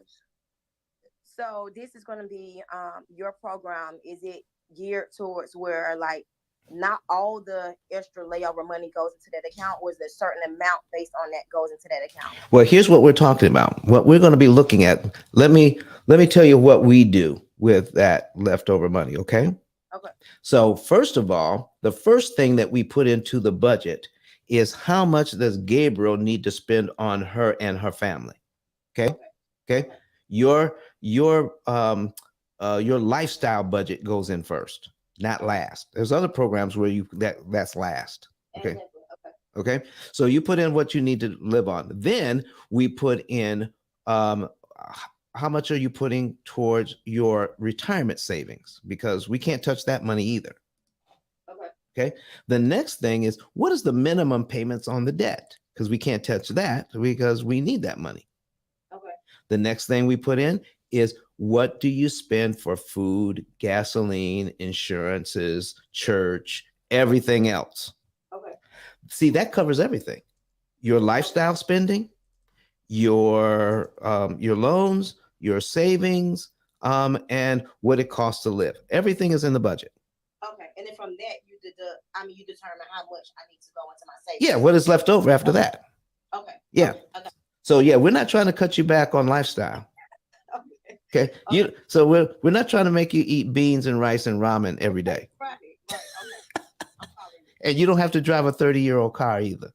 So this is going to be your program. Is it geared towards where like not all the extra layover money goes into that account, or is there a certain amount based on that goes into that account? Well, here's what we're talking about. What we're going to be looking at. Let me tell you what we do with that leftover money. Okay. Okay. So first of all, the first thing that we put into the budget is how much does Gabriel need to spend on her and her family? Okay. Okay. Your your lifestyle budget goes in first, not last. There's other programs where that's last. Okay. Okay. So you put in what you need to live on. Then we put in how much are you putting towards your retirement savings? Because we can't touch that money either. Okay. The next thing is, what is the minimum payments on the debt? Because we can't touch that because we need that money. The next thing we put in is, what do you spend for food, gasoline, insurances, church, everything else? See, that covers everything. Your lifestyle spending, your loans, your savings, and what it costs to live. Everything is in the budget. And then from that, you determine how much I need to go into my savings. Yeah, what is left over after that? Yeah. So yeah, we're not trying to cut you back on lifestyle. Okay. So we're not trying to make you eat beans and rice and ramen every day. Right. And you don't have to drive a 30-year-old car either.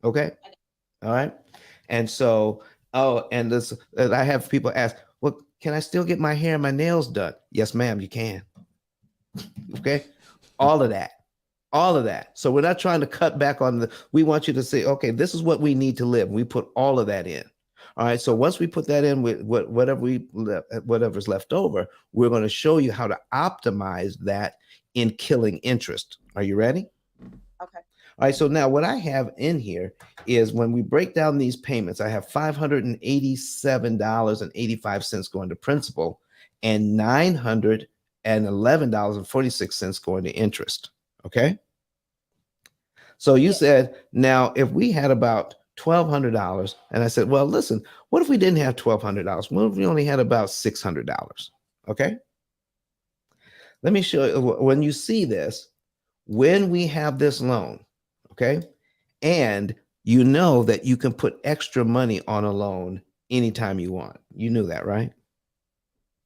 Okay. All right. And so, and I have people ask, well, can I still get my hair and my nails done? Yes, ma'am, you can. Okay. All of that. So we're not trying to cut back on we want you to say, okay, this is what we need to live. We put all of that in. All right. So once we put that in with whatever's left over, we're going to show you how to optimize that in killing interest. Are you ready? Okay. All right. So now what I have in here is, when we break down these payments, I have $587.85 going to principal and $911.46 going to interest. Okay. So you said, now if we had about $1,200, and I said, well, listen, what if we didn't have $1,200? What if we only had about $600? Okay. Let me show you. When you see this, when we have this loan, okay, and you know that you can put extra money on a loan anytime you want. You knew that, right?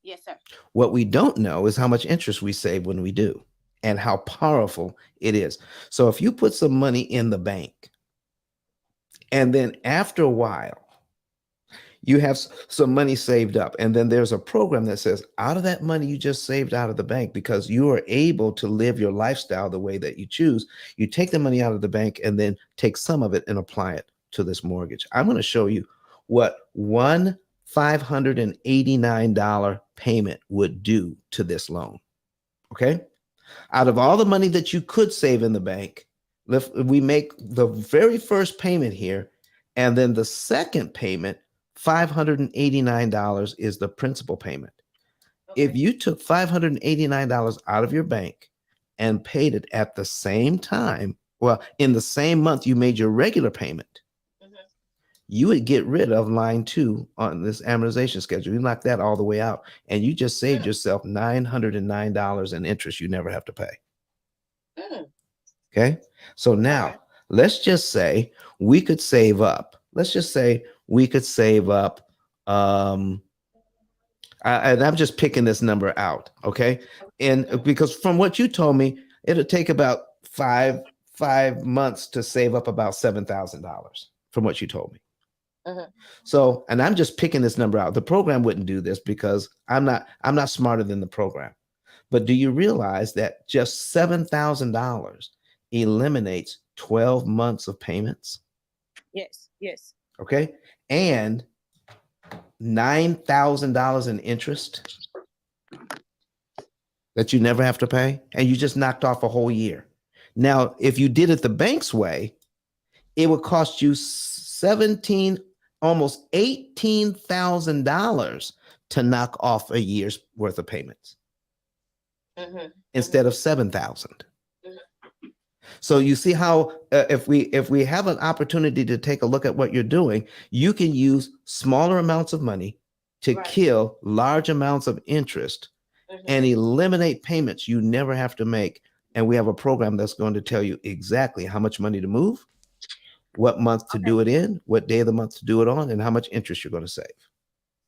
Yes, sir. What we don't know is how much interest we save when we do, and how powerful it is. So if you put some money in the bank, and then after a while, you have some money saved up, and then there's a program that says, out of that money you just saved out of the bank, because you are able to live your lifestyle the way that you choose, you take the money out of the bank and then take some of it and apply it to this mortgage. I'm going to show you what one $589 payment would do to this loan. Okay. Out of all the money that you could save in the bank, we make the very first payment here, and then the second payment, $589, is the principal payment. Okay. If you took $589 out of your bank and paid it at the same time, well, in the same month you made your regular payment, you would get rid of line 2 on this amortization schedule. You knock that all the way out, and you just saved yourself $909 in interest you never have to pay. Okay. So now let's just say we could save up. Let's just say we could save up. And I'm just picking this number out. Okay. And because from what you told me, it'll take about five months to save up about $7,000 from what you told me. So, and I'm just picking this number out. The program wouldn't do this because I'm not smarter than the program. But do you realize that just $7,000 eliminates 12 months of payments? Yes. Okay. And $9,000 in interest that you never have to pay. And you just knocked off a whole year. Now, if you did it the bank's way, it would cost you almost $18,000 to knock off a year's worth of payments instead of $7,000. So you see how if we have an opportunity to take a look at what you're doing, you can use smaller amounts of money to kill large amounts of interest and eliminate payments you never have to make. And we have a program that's going to tell you exactly how much money to move, what month to do it in, what day of the month to do it on, and how much interest you're going to save.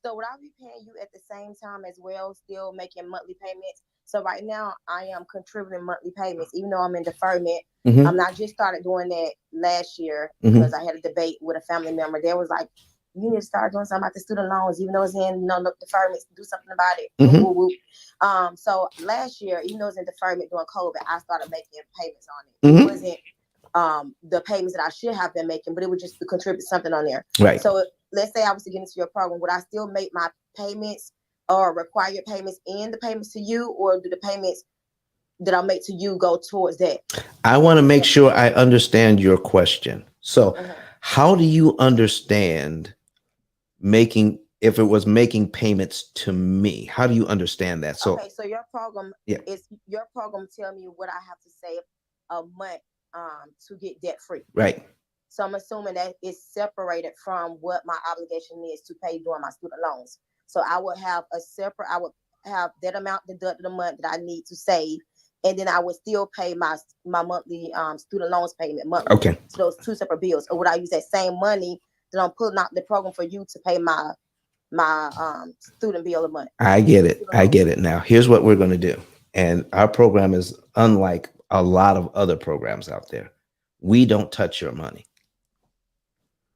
So would I be paying you at the same time as well, still making monthly payments So right now I am contributing monthly payments, even though I'm in deferment. I just started doing that last year because I had a debate with a family member. They was like, you need to start doing something about the student loans, even though it's in deferment, do something about it. Woo, woo, woo. So last year, even though it's in deferment during COVID, I started making payments on it. It wasn't the payments that I should have been making, but it would just to contribute something on there. Right. So let's say I was to get into your program, would I still make my payments or required payments and the payments to you, or do the payments that I make to you go towards that? I want to make sure I understand your question. So how do you understand if it was making payments to me? How do you understand that? So okay, so your program tell me what I have to save a month to get debt free. Right. So I'm assuming that it's separated from what my obligation is to pay during my student loans. So I would have that amount deducted a month that I need to save, and then I would still pay my monthly student loans payment monthly. Okay. So those two separate bills. Or would I use that same money that I'm putting out the program for you to pay my student bill a month? I get it now. Here's what we're going to do. And our program is unlike a lot of other programs out there. We don't touch your money.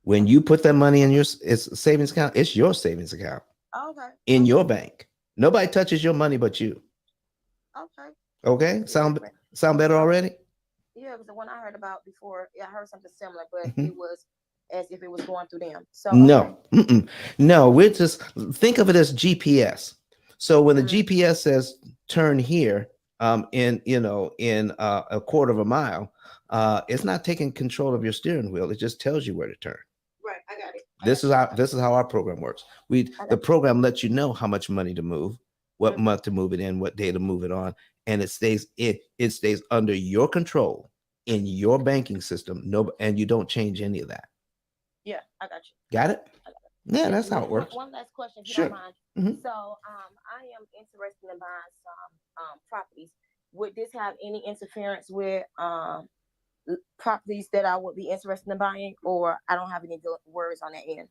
When you put that money in your savings account, it's your savings account. Okay. In your bank. Nobody touches your money but you. Okay. Okay? Sound better already? Yeah, because the one I heard about before, I heard something similar, but it was as if it was going through them. So no, no, we're just think of it as GPS. So when the GPS says turn here, in a quarter of a mile, it's not taking control of your steering wheel. It just tells you where to turn. Right, I got it. This is how our program works. The program lets you know how much money to move, what month to move it in, what day to move it on, and it stays under your control in your banking system. No, and you don't change any of that. Yeah, I got you. Got it? Yeah, that's how it works. One last question, if you Sure. don't mind. So I am interested in buying some properties. Would this have any interference with properties that I would be interested in buying, or I don't have any worries on that end?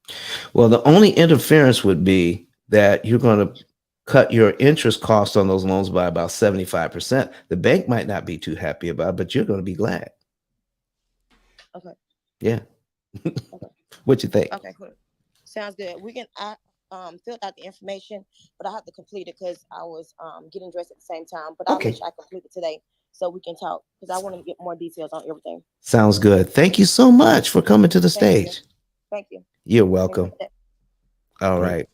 Well, the only interference would be that you're going to cut your interest cost on those loans by about 75%. The bank might not be too happy about it, but you're going to be glad. Okay. Yeah. Okay. What you think? Okay, cool. Sounds good. I filled out the information, but I have to complete it because I was getting dressed at the same time. But I'll make sure I complete it today so we can talk, because I want to get more details on everything. Sounds good. Thank you so much for coming to the stage. Thank you. You're welcome. All right.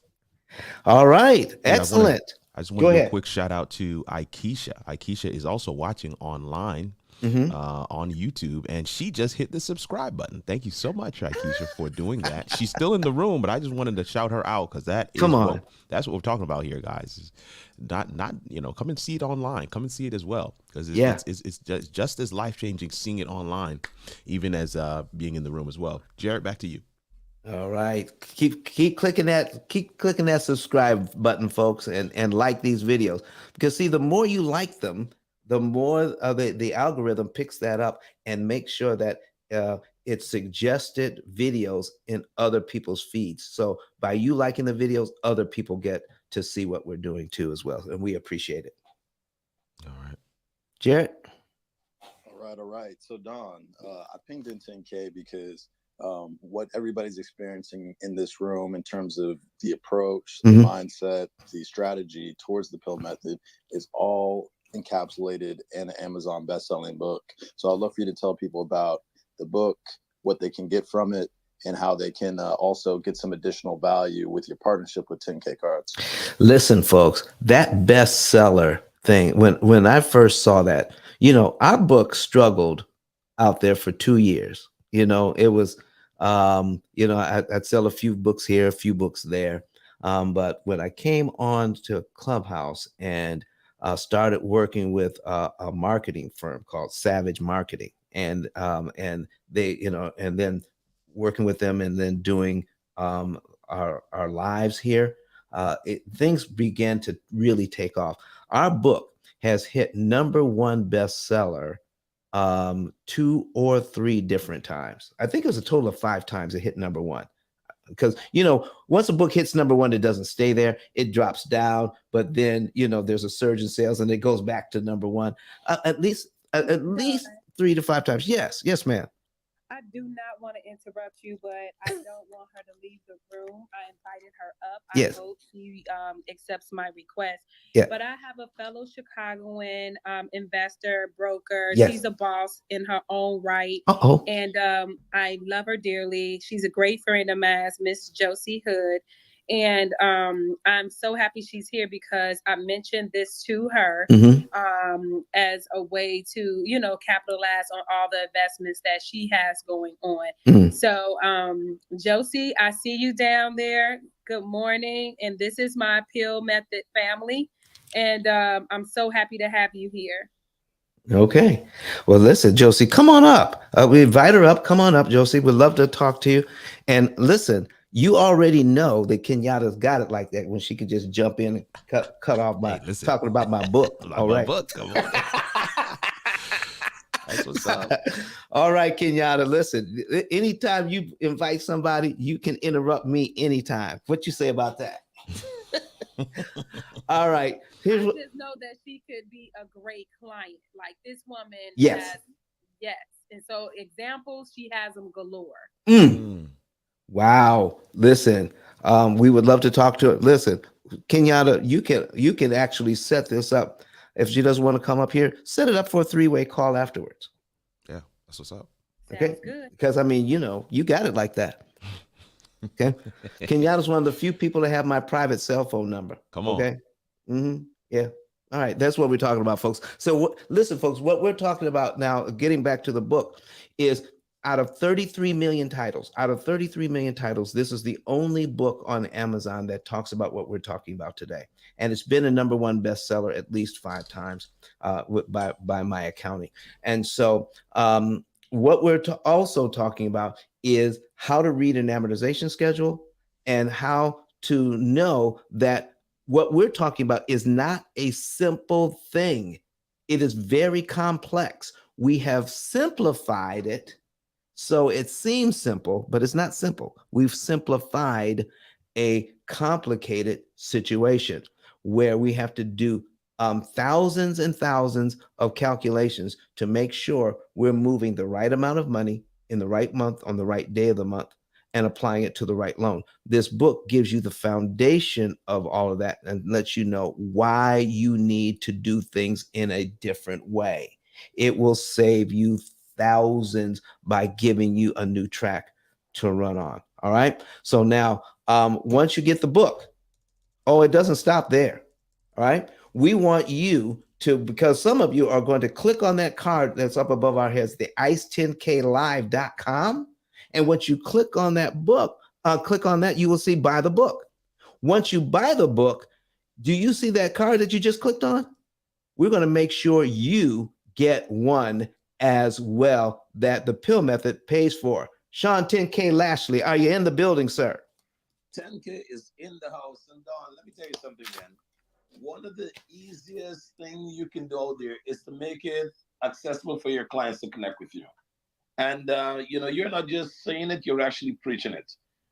All right. Excellent. I just want to do a quick shout out to Aikisha. Aikisha is also watching online on YouTube, and she just hit the subscribe button. Thank you so much, Aikisha, for doing that. She's still in the room, but I just wanted to shout her out because that's what we're talking about here, guys. Not come and see it online. Come and see it as well, because it's just as life-changing seeing it online, even as being in the room as well. Jared, back to you. All right. Keep clicking that subscribe button, folks, and like these videos, because see, the more you like them, the more the algorithm picks that up and makes sure that it suggested videos in other people's feeds. So by you liking the videos, other people get to see what we're doing too as well, and we appreciate it. All right, Jared. All right. So Don, I pinged in 10K because what everybody's experiencing in this room in terms of the approach, the mindset, the strategy towards the P.I.L.L method is all encapsulated in an Amazon best-selling book. So I'd love for you to tell people about the book, what they can get from it, and how they can also get some additional value with your partnership with 10K Cards. Listen, folks, that bestseller thing, when I first saw that, our book struggled out there for 2 years. It was, I'd sell a few books here, a few books there. But when I came on to Clubhouse and started working with a marketing firm called Savage Marketing, and they, and then working with them and then doing our lives here, things began to really take off. Our book has hit #1 bestseller 2 or 3 different times. I think it was a total of 5 times it hit #1. because once a book hits number one, it doesn't stay there. It drops down, but then there's a surge in sales and it goes back to number one at least 3 to 5 times. Yes, ma'am. I do not want to interrupt you, but I don't want her to leave the room. I invited her up. Yes. I hope she accepts my request. Yeah. But I have a fellow Chicagoan investor, broker. Yes. She's a boss in her own right. Uh-oh. And I love her dearly. She's a great friend of mine, Miss Josie Hood. And I'm so happy she's here because I mentioned this to her as a way to, capitalize on all the investments that she has going on. So, Josie, I see you down there. Good morning. And this is my P.I.L.L Method family. And I'm so happy to have you here. Okay. Well, listen, Josie, come on up. We invite her up. Come on up, Josie. We'd love to talk to you. And listen, you already know that Kenyatta's got it like that when she could just jump in and cut off my talking about my book. All right. Book. Come on. That's what's up. All right, Kenyatta, listen, anytime you invite somebody, you can interrupt me anytime. What you say about that? All right. I just know that she could be a great client. Like this woman. Yes. Yes. And so examples, she has them galore. Wow. Listen, we would love to talk to her. Listen, Kenyatta, you can actually set this up. If she doesn't want to come up here, set it up for a 3-way call afterwards. Yeah, that's what's up. Okay. Sounds good. Because I mean, you got it like that. Okay. Kenyatta's one of the few people that have my private cell phone number. Come on. Okay. Yeah. All right. That's what we're talking about, folks. So listen, folks, what we're talking about now, getting back to the book, is out of 33 million titles, this is the only book on Amazon that talks about what we're talking about today. And it's been a number one bestseller at least 5 times by my accounting. And so what we're also talking about is how to read an amortization schedule and how to know that what we're talking about is not a simple thing. It is very complex. We have simplified it so it seems simple, but it's not simple. We've simplified a complicated situation where we have to do thousands and thousands of calculations to make sure we're moving the right amount of money in the right month on the right day of the month and applying it to the right loan. This book gives you the foundation of all of that and lets you know why you need to do things in a different way. It will save you thousands by giving you a new track to run on. All right. So now, once you get the book, it doesn't stop there. All right. We want you to, because some of you are going to click on that card that's up above our heads, the ice10klive.com. And once you click on that book, you will see buy the book. Once you buy the book, do you see that card that you just clicked on? We're going to make sure you get one as well that the P.I.L.L method pays for. Sean 10K Lashley, are you in the building, sir? 10K is in the house. And Don, let me tell you something, man. One of the easiest things you can do out there is to make it accessible for your clients to connect with you. And, you're not just saying it, you're actually preaching it.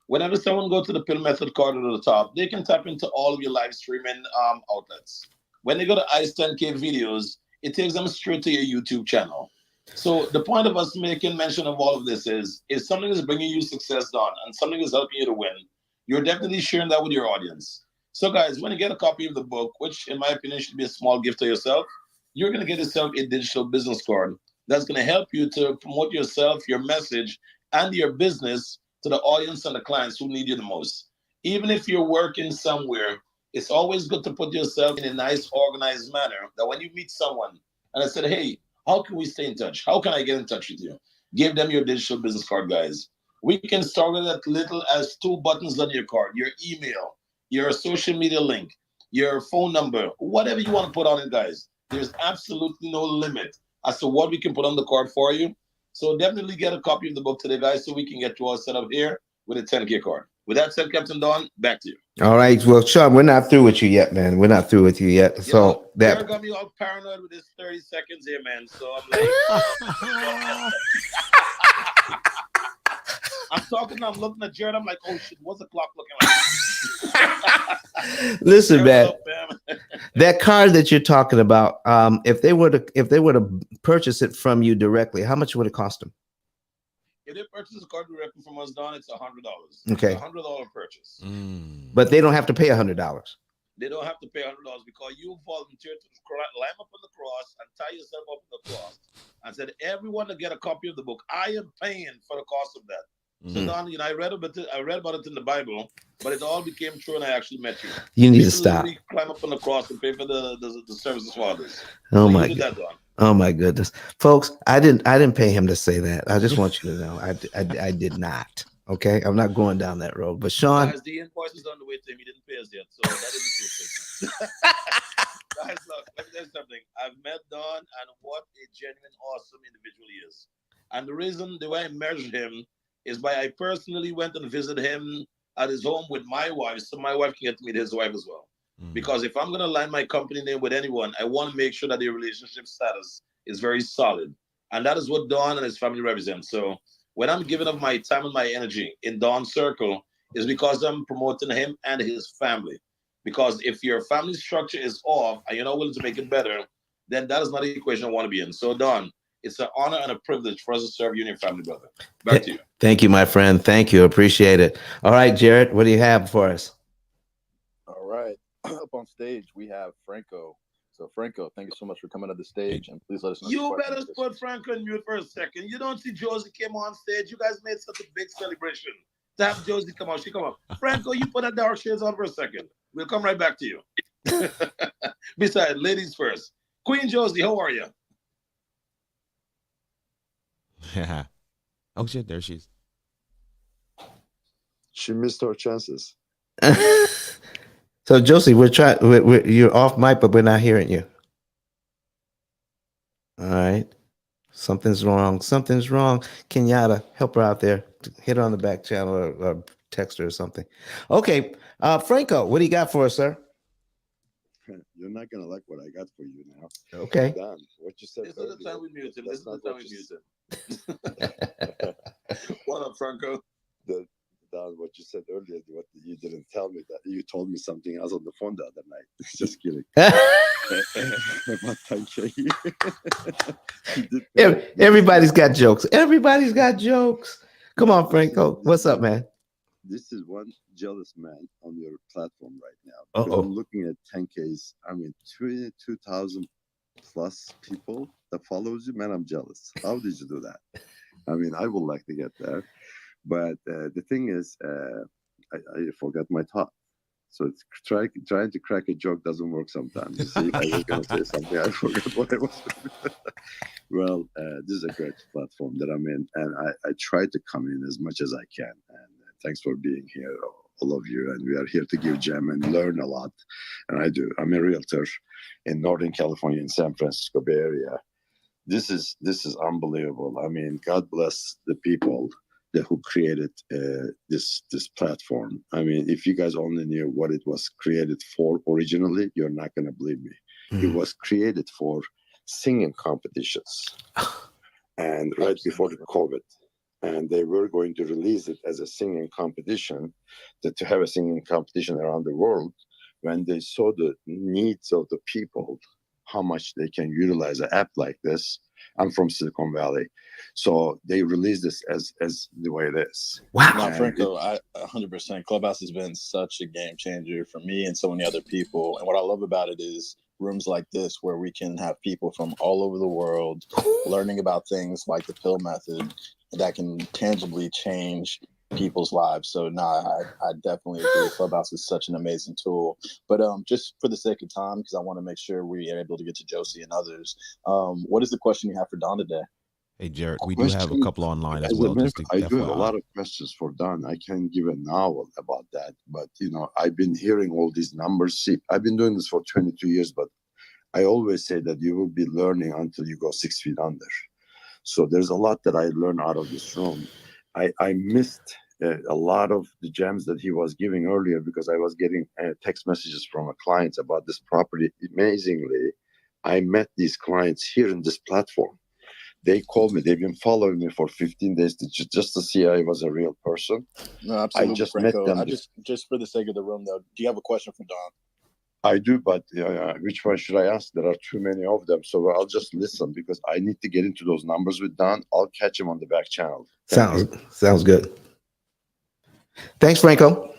Whenever someone goes to the P.I.L.L method card at the top, they can tap into all of your live streaming outlets. When they go to ICE 10K videos, it takes them straight to your YouTube channel. So the point of us making mention of all of this is something is bringing you success, Don, and something is helping you to win. You're definitely sharing that with your audience. So guys, when you get a copy of the book, which in my opinion should be a small gift to yourself, you're going to get yourself a digital business card that's going to help you to promote yourself, your message, and your business to the audience and the clients who need you the most. Even if you're working somewhere, it's always good to put yourself in a nice, organized manner that when you meet someone and I said, hey, how can we stay in touch? How can I get in touch with you? Give them your digital business card, guys. We can start with as little as 2 buttons on your card, your email, your social media link, your phone number, whatever you want to put on it, guys. There's absolutely no limit as to what we can put on the card for you. So definitely get a copy of the book today, guys, so we can get you all set up here with a 10K card. With that said, Captain Don, back to you. All right. Well, Sean, we're not through with you yet, man. We're not through with you yet. So that got me all paranoid with this 30 seconds here, man. So I'm like, I'm talking, I'm looking at Jared. I'm like, oh shit, what's the clock looking like? Listen, man, Up, that car that you're talking about, if they were to purchase it from you directly, how much would it cost them? If they purchase a car directly from us, Don, it's $100. Okay. It's $100 purchase. But they don't have to pay $100. They don't have to pay $100 because you volunteered to climb up on the cross and tie yourself up on the cross and said, everyone to get a copy of the book. I am paying for the cost of that. So Don, I read about it in the Bible, but it all became true and I actually met you. You need to stop. Climb up on the cross and pay for the services for others. Oh so my God. Oh my goodness, folks! I didn't pay him to say that. I just want you to know, I did not. Okay, I'm not going down that road. But Sean, guys, the invoice is on the way to him. He didn't pay us yet, so that is the truth. Guys, look, let me tell you something. I've met Don, and what a genuine, awesome individual he is. And the way I measure him is by I personally went and visited him at his home with my wife, so my wife can get to meet his wife as well. Because if I'm going to line my company name with anyone, I want to make sure that the relationship status is very solid. And that is what Don and his family represent. So when I'm giving up my time and my energy in Don's circle, is because I'm promoting him and his family. Because if your family structure is off and you're not willing to make it better, then that is not the equation I want to be in. So Don, it's an honor and a privilege for us to serve you and your family, brother. Back to you. Thank you, my friend. Thank you. Appreciate it. All right, Jared, what do you have for us? All right. Up on stage, we have Franco. So, Franco, thank you so much for coming to the stage, and please let us know. You better put Franco on mute for a second. You don't see Josie came on stage. You guys made such a big celebration to have Josie come out. She come up. Franco, you put that dark shades on for a second. We'll come right back to you. Besides, ladies first. Queen Josie, how are you? Yeah. Oh shit, there she is. She missed her chances. So Josie, you're off mic, but we're not hearing you. All right. Something's wrong. Something's wrong. Kenyatta, help her out there. Hit her on the back channel or text her or something. Okay. Franco, what do you got for us, sir? You're not gonna like what I got for you now. Okay. Don, what you said. This is the time we mute him. This is the time we mute him. What up, Franco? Don, what you said earlier, what you didn't tell me that you told me something else on the phone the other night. Just kidding. Everybody's got jokes. Everybody's got jokes. Come on, Franco. What's up, man? This is one jealous man on your platform right now. Uh-oh. I'm looking at 10Ks. I mean, 22,000 plus people that follows you. Man, I'm jealous. How did you do that? I mean, I would like to get there. But the thing is, I forgot my thought. So it's trying to crack a joke doesn't work sometimes. You see, I was going to say something. I forgot what I was. Well, this is a great platform that I'm in, and I try to come in as much as I can. And thanks for being here, all of you. And we are here to give gem and learn a lot. And I do. I'm a realtor in Northern California, in San Francisco Bay Area. This is unbelievable. I mean, God bless the people who created this platform. I mean, if you guys only knew what it was created for originally, you're not going to believe me. It was created for singing competitions, and right before the COVID, and they were going to release it as a singing competition, to have a singing competition around the world. When they saw the needs of the people, how much they can utilize an app like this. I'm from Silicon Valley, so they released this as the way it is. Wow. Now, Franco, I 100%. Clubhouse has been such a game changer for me and so many other people. And what I love about it is rooms like this where we can have people from all over the world learning about things like the P.I.L.L method that can tangibly change people's lives. So I definitely agree. Clubhouse is such an amazing tool. But just for the sake of time, because I want to make sure we are able to get to Josie and others, what is the question you have for Don today? Hey, Jared, we do have a couple online as well. I do have a lot of questions for Don. I can give a novel about that. But, I've been hearing all these numbers. See, I've been doing this for 22 years, but I always say that you will be learning until you go 6 feet under. So there's a lot that I learned out of this room. I missed a lot of the gems that he was giving earlier because I was getting text messages from clients about this property. Amazingly, I met these clients here in this platform. They called me. They've been following me for 15 days just to see I was a real person. No, absolutely, I just Franco. met them. I just for the sake of the room, though, do you have a question for Don? I do, but which one should I ask? There are too many of them, so I'll just listen because I need to get into those numbers with Don. I'll catch him on the back channel. Sounds good. Thanks, Franco.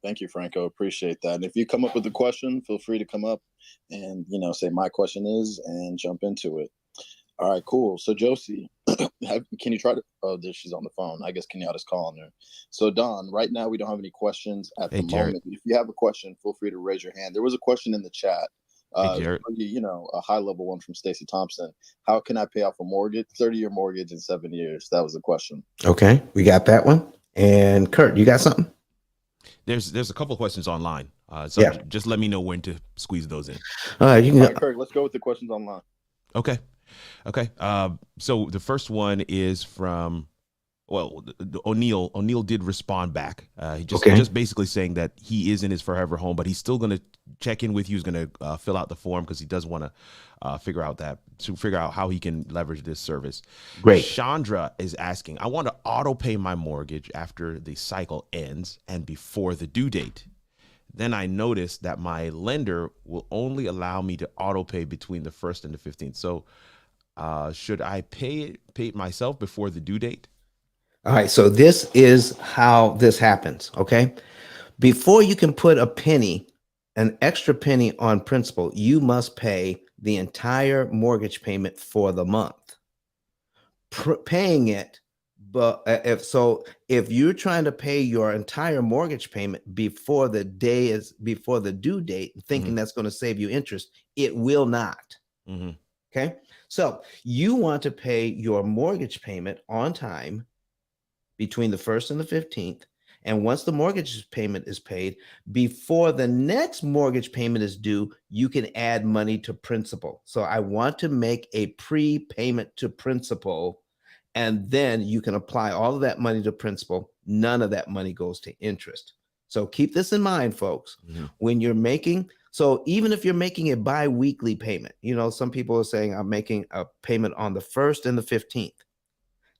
Thank you, Franco. Appreciate that. And if you come up with a question, feel free to come up and say my question is and jump into it. All right, cool. So Josie, can you try to? Oh, she's on the phone. I guess Kenyatta's calling her. So Don, right now we don't have any questions at the moment. If you have a question, feel free to raise your hand. There was a question in the chat. Pretty, a high level one from Stacy Thompson. How can I pay off a mortgage, 30-year mortgage in 7 years? That was the question. Okay, we got that one. And Kurt, you got something? There's a couple of questions online. So just let me know when to squeeze those in. All right, you can. All right, Kurt, let's go with the questions online. Okay. So the first one is from, O'Neill. O'Neill did respond back. He just basically saying that he is in his forever home, but he's still going to check in with you. He's going to fill out the form because he does want to figure out how he can leverage this service. Great. Chandra is asking, I want to auto pay my mortgage after the cycle ends and before the due date. Then I noticed that my lender will only allow me to auto pay between the 1st and the 15th. So should I pay it myself before the due date? All right. So this is how this happens. Okay. Before you can put an extra penny on principal, you must pay the entire mortgage payment for the month. Paying it. But if you're trying to pay your entire mortgage payment before the due date, thinking that's going to save you interest, it will not. Okay. So you want to pay your mortgage payment on time between the 1st and the 15th. And once the mortgage payment is paid, before the next mortgage payment is due, you can add money to principal. So I want to make a prepayment to principal, and then you can apply all of that money to principal. None of that money goes to interest. So keep this in mind, folks. When you're even if you're making a bi-weekly payment, some people are saying I'm making a payment on the 1st and the 15th.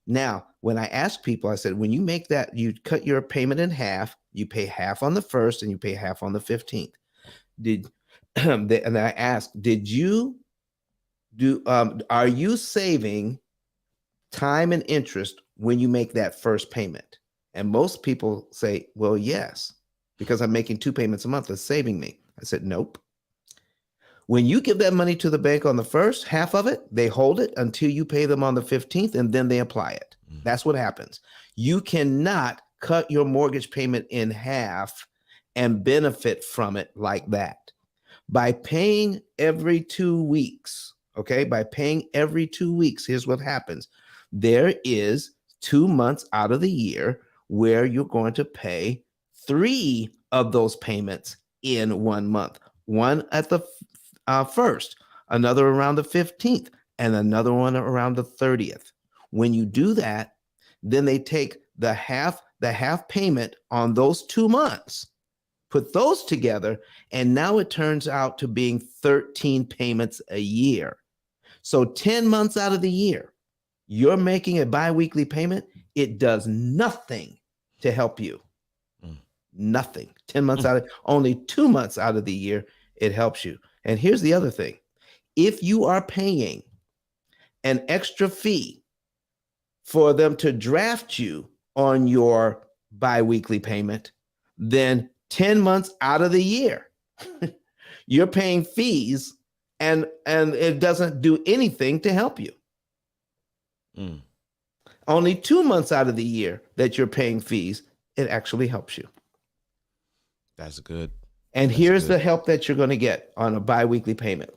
Now, when I ask people, I said, when you make that, you cut your payment in half, you pay half on the 1st and you pay half on the 15th. And I asked, are you saving time and interest when you make that first payment? And most people say, well, yes, because I'm making 2 payments a month. It's saving me. I said, nope. When you give that money to the bank on the 1st, half of it, they hold it until you pay them on the 15th, and then they apply it. That's what happens. You cannot cut your mortgage payment in half and benefit from it like that. By paying every 2 weeks, here's what happens. There is 2 months out of the year where you're going to pay 3 of those payments in 1 month. One at the 1st, another around the 15th, and another one around the 30th. When you do that, then they take the half payment on those 2 months, put those together, and now it turns out to being 13 payments a year. So 10 months out of the year, you're making a biweekly payment. It does nothing to help you. Nothing. 10 months out of only 2 months out of the year, it helps you. And here's the other thing. If you are paying an extra fee for them to draft you on your biweekly payment, then 10 months out of the year, you're paying fees and it doesn't do anything to help you. Only 2 months out of the year that you're paying fees, it actually helps you. That's good. And here's the help that you're going to get on a biweekly payment.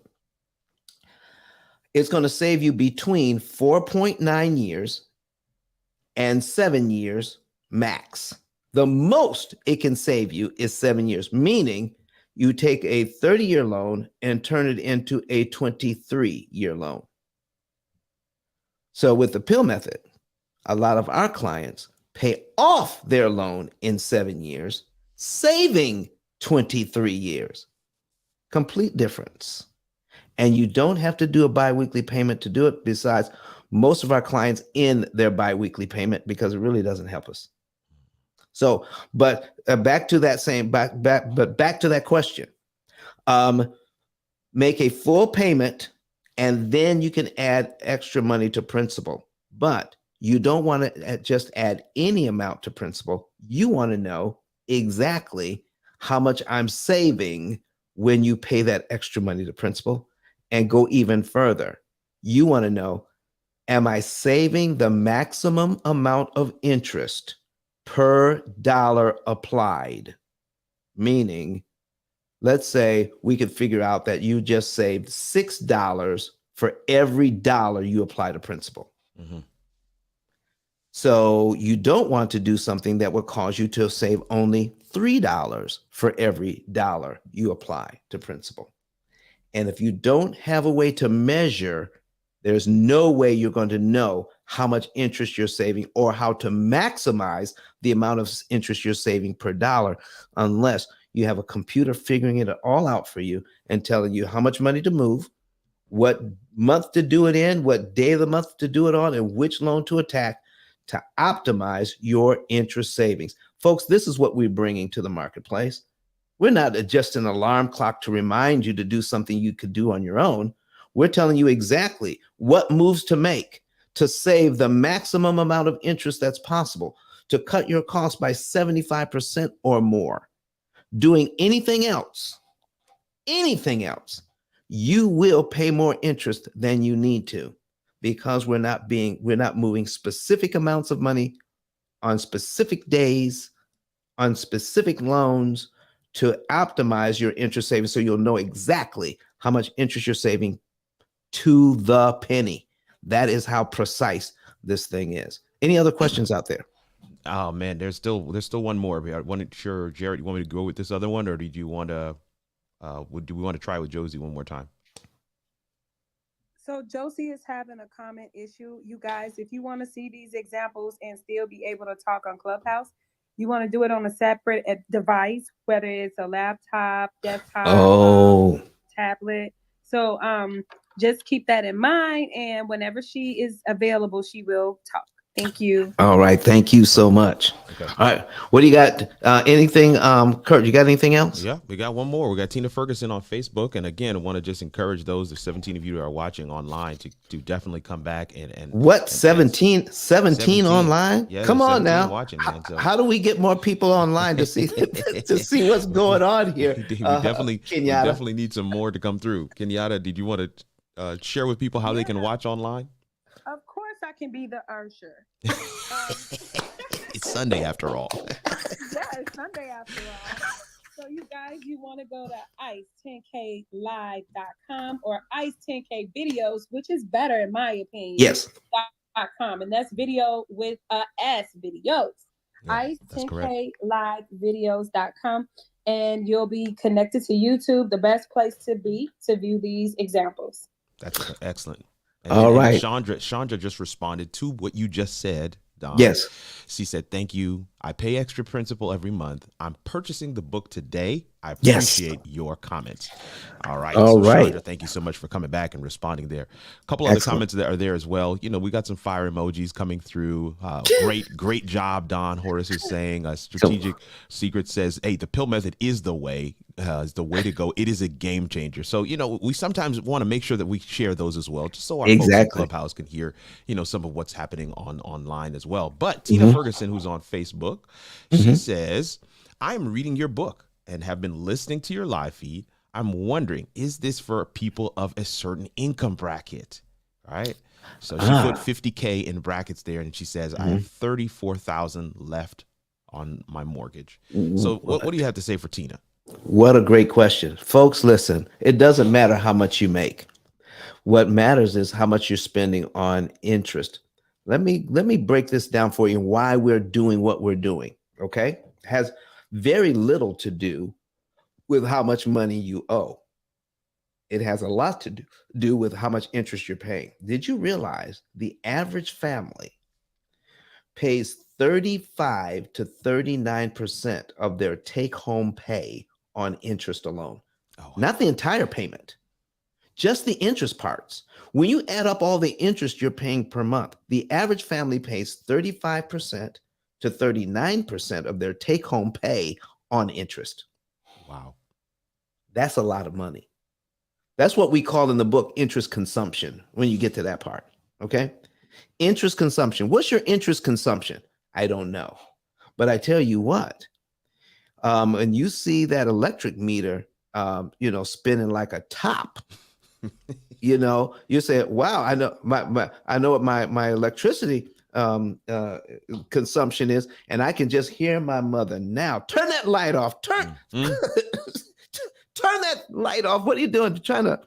It's going to save you between 4.9 years and 7 years max. The most it can save you is 7 years, meaning you take a 30-year loan and turn it into a 23-year loan. So with the P.I.L.L method, a lot of our clients pay off their loan in 7 years, saving 23 years. Complete difference. And you don't have to do a biweekly payment to do it. Besides, most of our clients end their biweekly payment because it really doesn't help us. So, but back to that question. Make a full payment, and then you can add extra money to principal. But you don't want to just add any amount to principal. You want to know exactly how much I'm saving when you pay that extra money to principal, and go even further. You want to know, am I saving the maximum amount of interest per dollar applied? Meaning, let's say we could figure out that you just saved $6 for every dollar you apply to principal. Mm-hmm. So you don't want to do something that would cause you to save only $3 for every dollar you apply to principal. And if you don't have a way to measure, there's no way you're going to know how much interest you're saving or how to maximize the amount of interest you're saving per dollar, unless you have a computer figuring it all out for you and telling you how much money to move, what month to do it in, what day of the month to do it on, and which loan to attack to optimize your interest savings. Folks, this is what we're bringing to the marketplace. We're not just an alarm clock to remind you to do something you could do on your own. We're telling you exactly what moves to make to save the maximum amount of interest that's possible, to cut your costs by 75% or more. Doing anything else, you will pay more interest than you need to, because we're not moving specific amounts of money on specific days, on specific loans, to optimize your interest savings, so you'll know exactly how much interest you're saving to the penny. That is how precise this thing is. Any other questions out there? Oh man, there's still one more. I wasn't sure, Jared, you want me to go with this other one, or did you want to do we want to try with Josie one more time? So Josie is having a comment issue. You guys, if you want to see these examples and still be able to talk on Clubhouse, you want to do it on a separate device, whether it's a laptop, desktop, tablet. So just keep that in mind. And whenever she is available, she will talk. Thank you. All right. Thank you so much. Okay. All right. What do you got? Anything, Kurt, you got anything else? Yeah, we got one more. We got Tina Ferguson on Facebook. And again, I want to just encourage those, the 17 of you that are watching online, to definitely come back and what, 17 online? Yeah, come on now. Watching, man. So how do we get more people online to see to see what's going on here? we definitely need some more to come through. Kenyatta, did you want to share with people how they can watch online? Of course, I can be the usher. It's Sunday after all. Yeah, it's Sunday after all. So you guys, you want to go to ice10klive.com or ice10k videos, which is better in my opinion. Yes. .com, and that's video with S, videos. Yeah, ice10klivevideos.com, and you'll be connected to YouTube, the best place to be to view these examples. That's excellent. All right. Chandra just responded to what you just said, Don. Yes. She said, thank you. I pay extra principal every month. I'm purchasing the book today. I appreciate your comments. All right. Chandra, thank you so much for coming back and responding there. A couple other comments that are there as well. You know, we got some fire emojis coming through. Great job, Don. Horace is saying. Strategic Secret says, hey, the P.I.L.L method is the way to go. It is a game changer. So, you know, we sometimes want to make sure that we share those as well, just so our folks in Clubhouse can hear, you know, some of what's happening online as well. But Tina Ferguson, who's on Facebook, she says, I'm reading your book and have been listening to your live feed. I'm wondering, is this for people of a certain income bracket? All right. So she put 50K in brackets there, and she says, I have 34,000 left on my mortgage. So what do you have to say for Tina? What a great question. Folks, listen, it doesn't matter how much you make. What matters is how much you're spending on interest. Let me break this down for you and why we're doing what we're doing. Okay. It has very little to do with how much money you owe. It has a lot to do with how much interest you're paying. Did you realize the average family pays 35 to 39% of their take-home pay on interest alone? Not the entire payment. just the interest parts. When you add up all the interest you're paying per month, the average family pays 35% to 39% of their take-home pay on interest. Wow. That's a lot of money. That's what we call in the book interest consumption when you get to that part. Okay. Interest consumption. What's your interest consumption? I don't know. But I tell you what, and you see that electric meter, spinning like a top, you say, wow, I know I know what my electricity consumption is, and I can just hear my mother now. Turn that light off. Turn that light off. What are you doing? You're trying to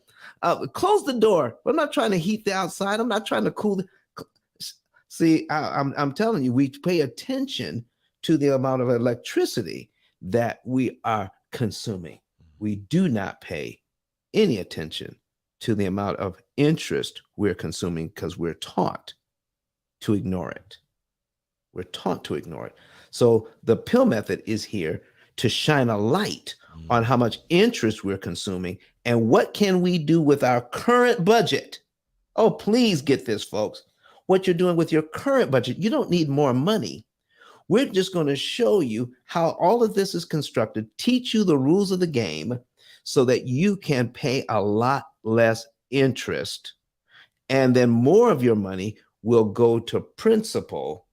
close the door. I'm not trying to heat the outside. I'm not trying to cool. See, I'm telling you, we pay attention to the amount of electricity that we are consuming. We do not pay any attention to the amount of interest we're consuming because we're taught to ignore it. We're taught to ignore it. So the P.I.L.L method is here to shine a light on how much interest we're consuming and what can we do with our current budget. Oh, please get this, folks. What you're doing with your current budget, you don't need more money. We're just going to show you how all of this is constructed, teach you the rules of the game so that you can pay a lot less interest. And then more of your money will go to principal,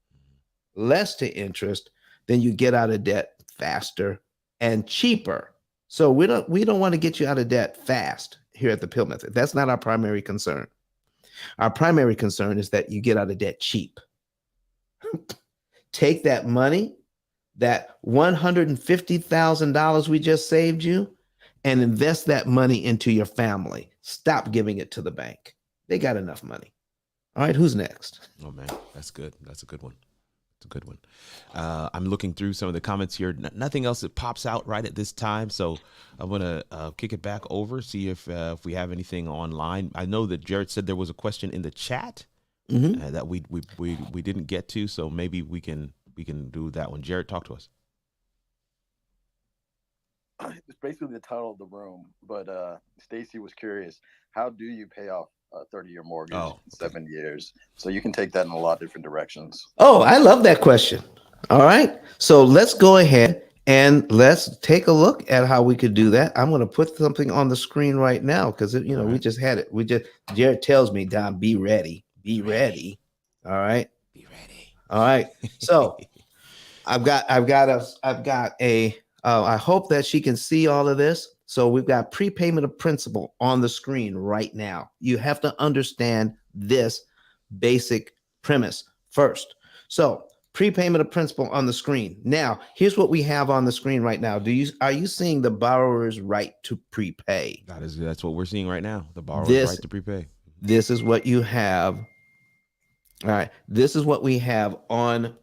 less to interest, then you get out of debt faster and cheaper. So we don't want to get you out of debt fast here at the P.I.L.L method. That's not our primary concern. Our primary concern is that you get out of debt cheap. Take that money, that $150,000 we just saved you, and invest that money into your family. Stop giving it to the bank. They got enough money. All right, who's next? Oh man, that's good. That's a good one. It's a good one. I'm looking through some of the comments here. Nothing else that pops out right at this time. So I'm gonna kick it back over, see if we have anything online. I know that Jared said there was a question in the chat that we didn't get to. So maybe we can do that one. Jared, talk to us. It's basically the title of the room, but Stacy was curious. How do you pay off a 30-year mortgage in 7 years? So you can take that in a lot of different directions. Oh, I love that question. All right. So let's go ahead and let's take a look at how we could do that. I'm going to put something on the screen right now because, we just had it. Jared tells me, Don, be ready. Be ready. All right. Be ready. All right. So I hope that she can see all of this. So we've got prepayment of principal on the screen right now. You have to understand this basic premise first. So prepayment of principal on the screen. Now, here's what we have on the screen right now. Are you seeing the borrower's right to prepay? That's what we're seeing right now. The borrower's right to prepay. This is what you have. All right. This is what we have on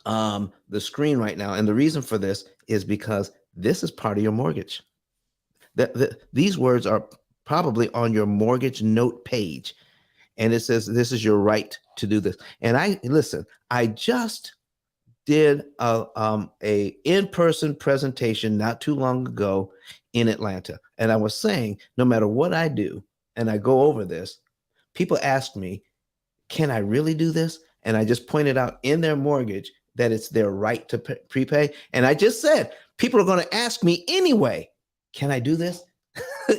the screen right now. And the reason for this is because this is part of your mortgage. These words are probably on your mortgage note page. And it says, this is your right to do this. And I just did a in-person presentation not too long ago in Atlanta. And I was saying, no matter what I do, and I go over this, people ask me, can I really do this? And I just pointed out in their mortgage that it's their right to prepay. And I just said, people are going to ask me anyway, can I do this?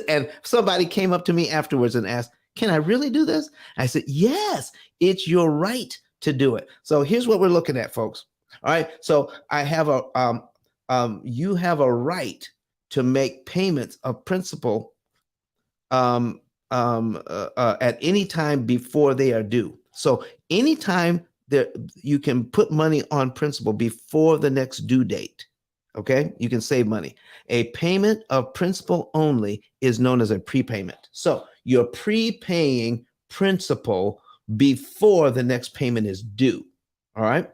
And somebody came up to me afterwards and asked, can I really do this? I said, yes, it's your right to do it. So here's what we're looking at, folks. All right. So I have you have a right to make payments of principal at any time before they are due. So anytime you can put money on principal before the next due date. Okay, you can save money. A payment of principal only is known as a prepayment. So you're prepaying principal before the next payment is due. All right,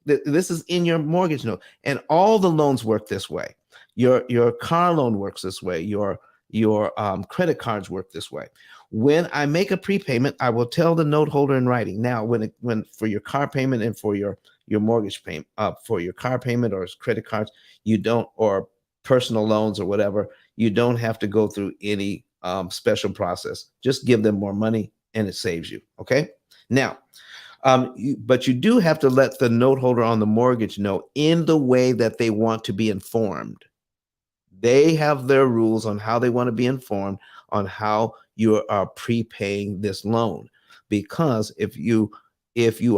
this is in your mortgage note, and all the loans work this way. Your car loan works this way. Your credit cards work this way. When I make a prepayment, I will tell the note holder in writing. Now, when for your car payment and for your mortgage payment, for your car payment or credit cards, you don't, or personal loans or whatever, you don't have to go through any special process. Just give them more money and it saves you. Okay. Now, but you do have to let the note holder on the mortgage know in the way that they want to be informed. They have their rules on how they want to be informed on how you are prepaying this loan. Because if you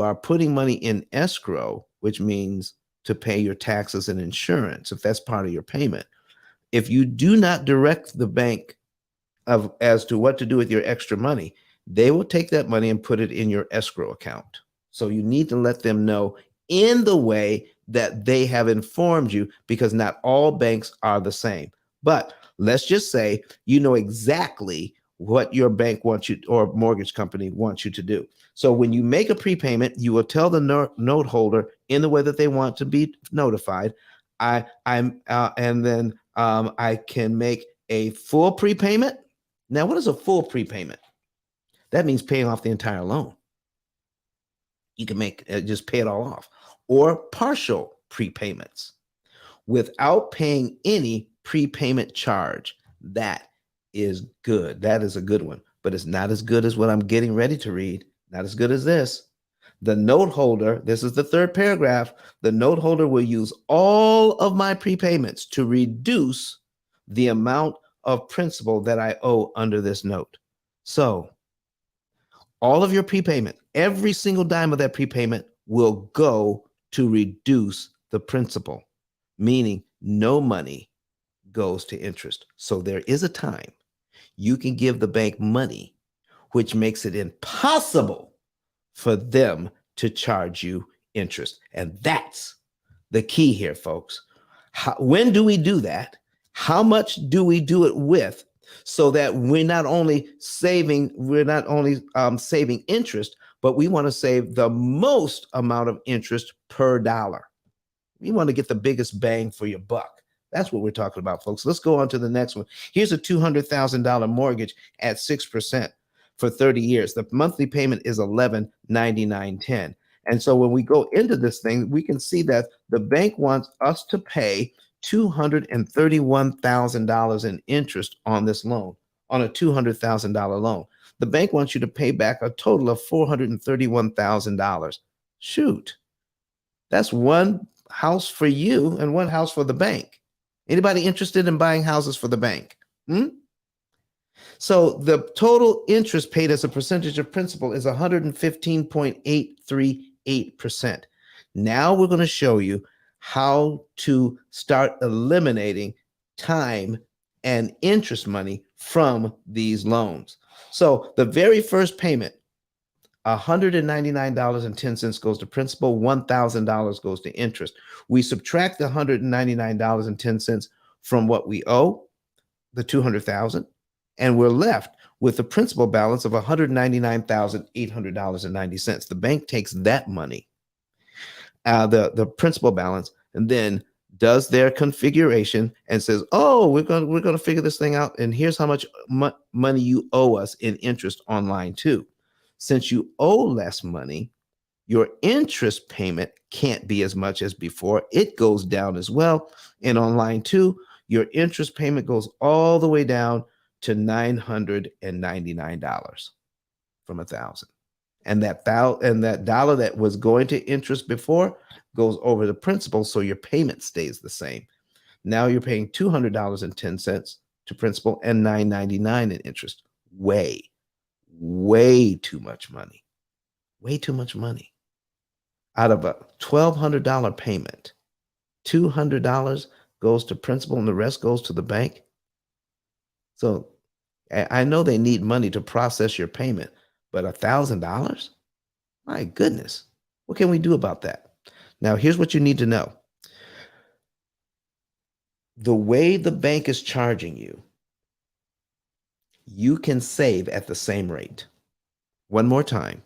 are putting money in escrow, which means to pay your taxes and insurance, if that's part of your payment, if you do not direct the bank as to what to do with your extra money, they will take that money and put it in your escrow account. So you need to let them know in the way that they have informed you, because not all banks are the same. But let's just say you know exactly what your bank wants you or mortgage company wants you to do. So when you make a prepayment, you will tell the note holder in the way that they want to be notified. I can make a full prepayment. Now, what is a full prepayment? That means paying off the entire loan. You can make just pay it all off, or partial prepayments without paying any prepayment charge. That is good. That is a good one, but it's not as good as what I'm getting ready to read. Not as good as this. The note holder, this is the third paragraph, the note holder will use all of my prepayments to reduce the amount of principal that I owe under this note. So all of your prepayment, every single dime of that prepayment will go to reduce the principal, meaning no money goes to interest. So there is a time you can give the bank money, which makes it impossible for them to charge you interest. And that's the key here, folks. When do we do that? How much do we do it with, so that we're not only saving interest, but we want to save the most amount of interest per dollar. You want to get the biggest bang for your buck. That's what we're talking about, folks. Let's go on to the next one. Here's a $200,000 mortgage at 6% for 30 years. The monthly payment is $11.99.10. And so when we go into this thing, we can see that the bank wants us to pay $231,000 in interest on this loan, on a $200,000 loan. The bank wants you to pay back a total of $431,000. Shoot, that's one house for you and one house for the bank. Anybody interested in buying houses for the bank? So the total interest paid as a percentage of principal is 115.838%. Now we're going to show you how to start eliminating time and interest money from these loans. So the very first payment, $199.10 goes to principal, $1,000 goes to interest. We subtract the $199.10 from what we owe, the $200,000, and we're left with the principal balance of $199,800.90. The bank takes that money, the principal balance, and then does their configuration and says, "Oh, we're going to figure this thing out, and here's how much money you owe us in interest on line 2. Since you owe less money, your interest payment can't be as much as before. It goes down as well. And on line 2, your interest payment goes all the way down to $999 from $1,000. And that dollar that was going to interest before goes over the principal, so your payment stays the same. Now you're paying $200.10 to principal and $999 in interest. Way too much money. Way too much money. Out of a $1,200 payment, $200 goes to principal and the rest goes to the bank. So I know they need money to process your payment, but $1,000? My goodness. What can we do about that? Now, here's what you need to know. The way the bank is charging you, you can save at the same rate. One more time.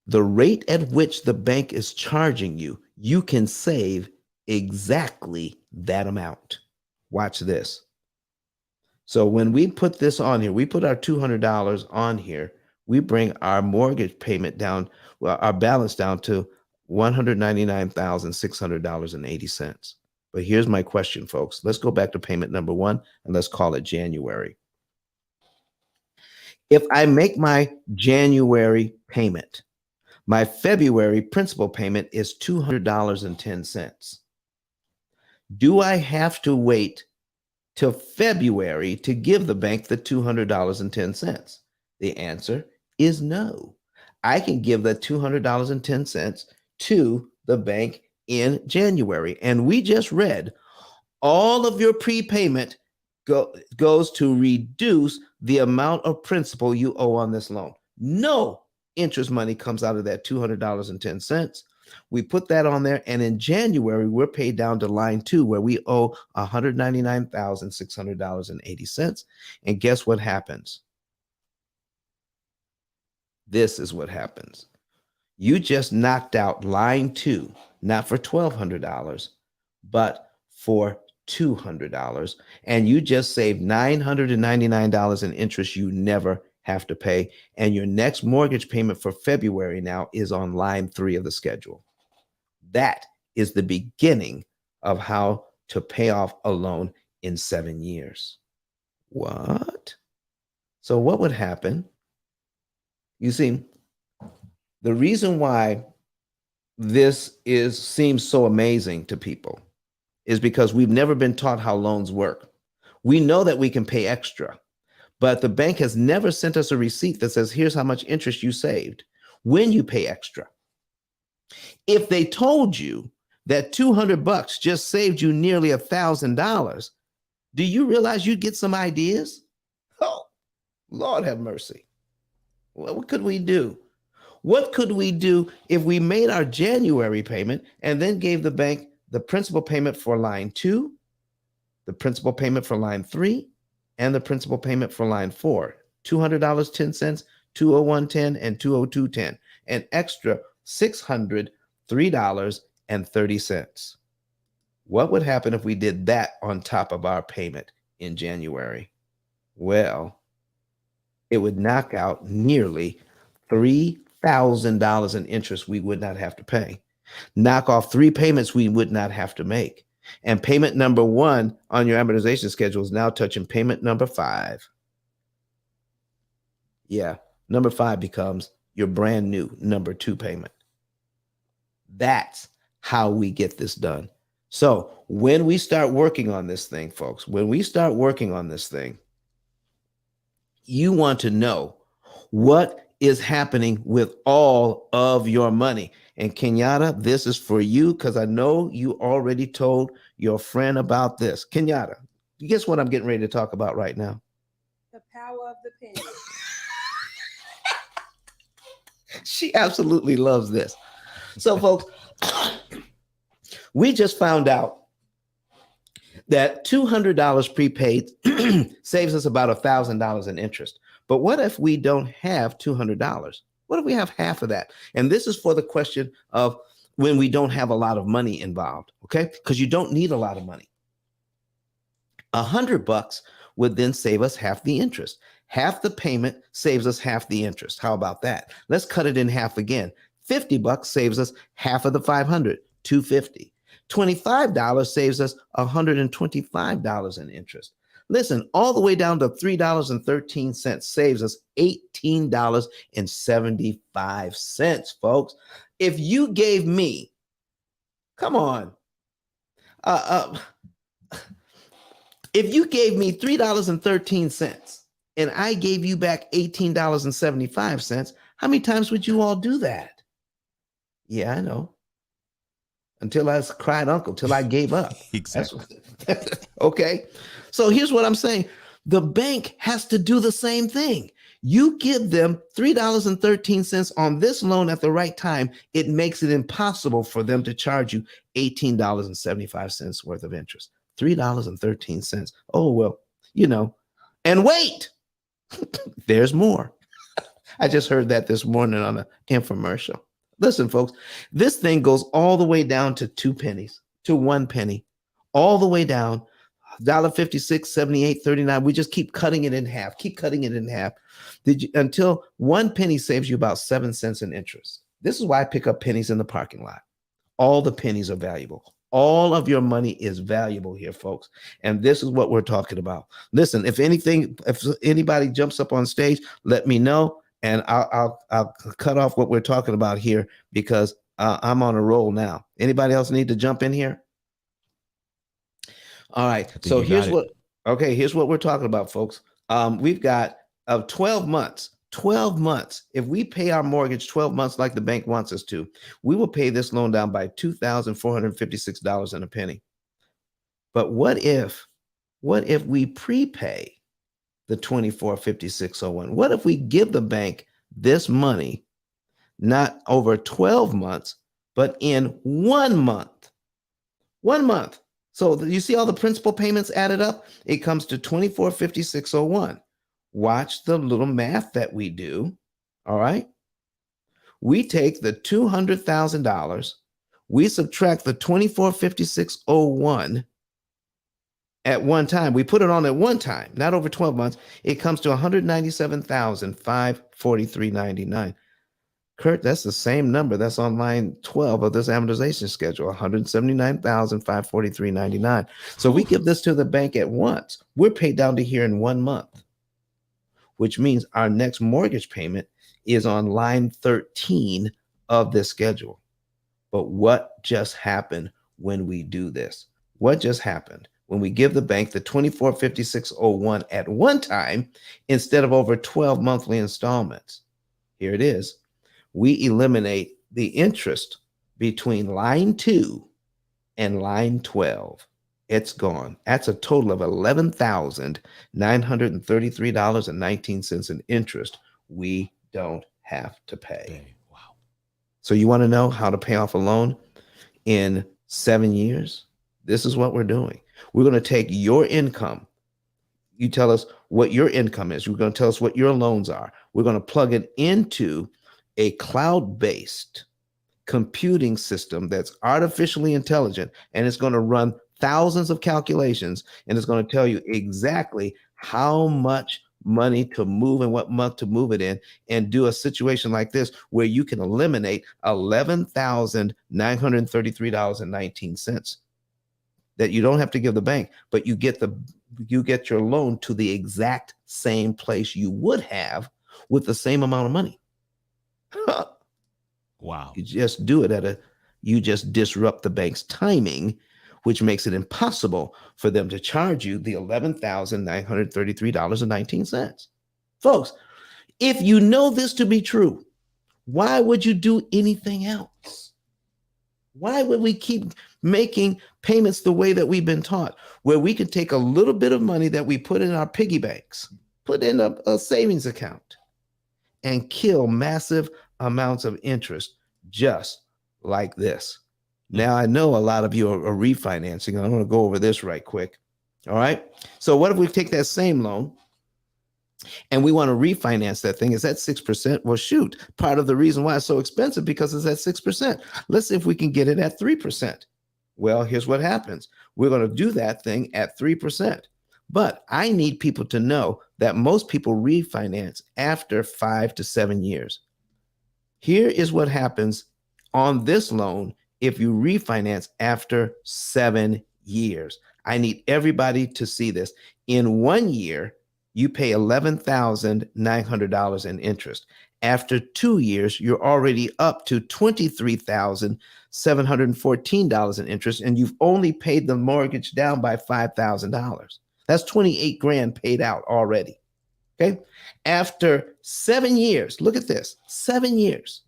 The rate at which the bank is charging you, you can save exactly that amount. Watch this. So when we put this on here, we put our $200 on here, we bring our mortgage payment down, well, our balance down to $199,600.80. But here's my question, folks. Let's go back to payment number one and let's call it January. If I make my January payment, my February principal payment is $200.10. Do I have to wait till February to give the bank the $200.10? The answer is no. I can give the $200.10 to the bank in January. And we just read all of your prepayment goes to reduce the amount of principal you owe on this loan. No interest money comes out of that $200.10. We put that on there, and in January, we're paid down to line 2, where we owe $199,600.80. And guess what happens? This is what happens. You just knocked out line 2, not for $1,200, but for $200, and you just saved $999 in interest you never have to pay. And your next mortgage payment for February now is on line 3 of the schedule. That is the beginning of how to pay off a loan in 7 years. What? So what would happen? You see, the reason why this seems so amazing to people is because we've never been taught how loans work. We know that we can pay extra, but the bank has never sent us a receipt that says, here's how much interest you saved when you pay extra. If they told you that $200 just saved you nearly $1,000, do you realize you'd get some ideas? Oh, Lord have mercy. Well, what could we do? What could we do if we made our January payment and then gave the bank the principal payment for line 2, the principal payment for line 3, and the principal payment for line 4? $200.10, $201.10, and $202.10, an extra $603.30. What would happen if we did that on top of our payment in January? Well, it would knock out nearly $3,000 in interest we would not have to pay. Knock off 3 payments we would not have to make. And payment number 1 on your amortization schedule is now touching payment number 5. Yeah, number 5 becomes your brand new number 2 payment. That's how we get this done. So when we start working on this thing, folks, when we start working on this thing, you want to know what is happening with all of your money. And Kenyatta, this is for you because I know you already told your friend about this. Kenyatta, guess what I'm getting ready to talk about right now? The power of the penny. She absolutely loves this. So, folks, we just found out that $200 prepaid saves us about $1,000 in interest. But what if we don't have $200? What if we have half of that? And this is for the question of when we don't have a lot of money involved, okay? Because you don't need a lot of money. $100 would then save us half the interest. Half the payment saves us half the interest. How about that? Let's cut it in half again. $50 saves us half of the $500, $250. $25 saves us $125 in interest. Listen, all the way down to $3.13 saves us $18.75, folks. If you gave me, come on, if you gave me $3.13 and I gave you back $18.75, how many times would you all do that? Yeah, I know. Until I cried uncle, till I gave up. Exactly. Okay. So here's what I'm saying. The bank has to do the same thing. You give them $3.13 on this loan at the right time, it makes it impossible for them to charge you $18.75 worth of interest. $3.13. Oh, well, you know, and wait, there's more. I just heard that this morning on an infomercial. Listen, folks, this thing goes all the way down to 2 pennies, to 1 penny, all the way down, $1.56, 78, 39. We just keep cutting it in half, until 1 penny saves you about 7 cents in interest. This is why I pick up pennies in the parking lot. All the pennies are valuable. All of your money is valuable here, folks. And this is what we're talking about. Listen, if anybody jumps up on stage, let me know, and I'll cut off what we're talking about here because I'm on a roll now. Anybody else need to jump in here? All right. So here's what we're talking about, folks. We've got 12 months. 12 months. If we pay our mortgage 12 months like the bank wants us to, we will pay this loan down by $2,456 and a penny. But what if we prepay the $2,456.01? What if we give the bank this money not over 12 months, but in 1 month? 1 month. So you see all the principal payments added up? It comes to $2,456.01. Watch the little math that we do. All right. We take the $200,000, we subtract the $2,456.01 at one time. We put it on at one time, not over 12 months. It comes to $197,543.99. Kurt, that's the same number that's on line 12 of this amortization schedule, $179,543.99. So we give this to the bank at once. We're paid down to here in 1 month, which means our next mortgage payment is on line 13 of this schedule. But what just happened when we do this? What just happened when we give the bank the $2,456.01 at one time instead of over 12 monthly installments? Here it is. We eliminate the interest between line 2 and line 12. It's gone. That's a total of $11,933.19 in interest we don't have to pay. Wow. So you want to know how to pay off a loan in 7 years? This is what we're doing. We're going to take your income. You tell us what your income is. We're going to tell us what your loans are. We're going to plug it into a cloud-based computing system that's artificially intelligent, and it's going to run thousands of calculations, and it's going to tell you exactly how much money to move and what month to move it in, and do a situation like this where you can eliminate $11,933.19 that you don't have to give the bank, but you get your loan to the exact same place you would have with the same amount of money. Wow. You just do it you just disrupt the bank's timing, which makes it impossible for them to charge you the $11,933.19. Folks, if you know this to be true, why would you do anything else? Why would we keep making payments the way that we've been taught, where we could take a little bit of money that we put in our piggy banks, put in a savings account, and kill massive amounts of interest just like this? Now, I know a lot of you are refinancing, and I'm going to go over this right quick. All right. So what if we take that same loan and we want to refinance that thing? Is that 6%? Well, shoot, part of the reason why it's so expensive because it's at 6%. Let's see if we can get it at 3%. Well, here's what happens. We're going to do that thing at 3%. But I need people to know that most people refinance after 5 to 7 years. Here is what happens on this loan if you refinance after 7 years. I need everybody to see this. In 1 year, you pay $11,900 in interest. After 2 years, you're already up to $23,714 in interest, and you've only paid the mortgage down by $5,000. That's 28 grand paid out already. Okay. After 7 years, look at this, 7 years,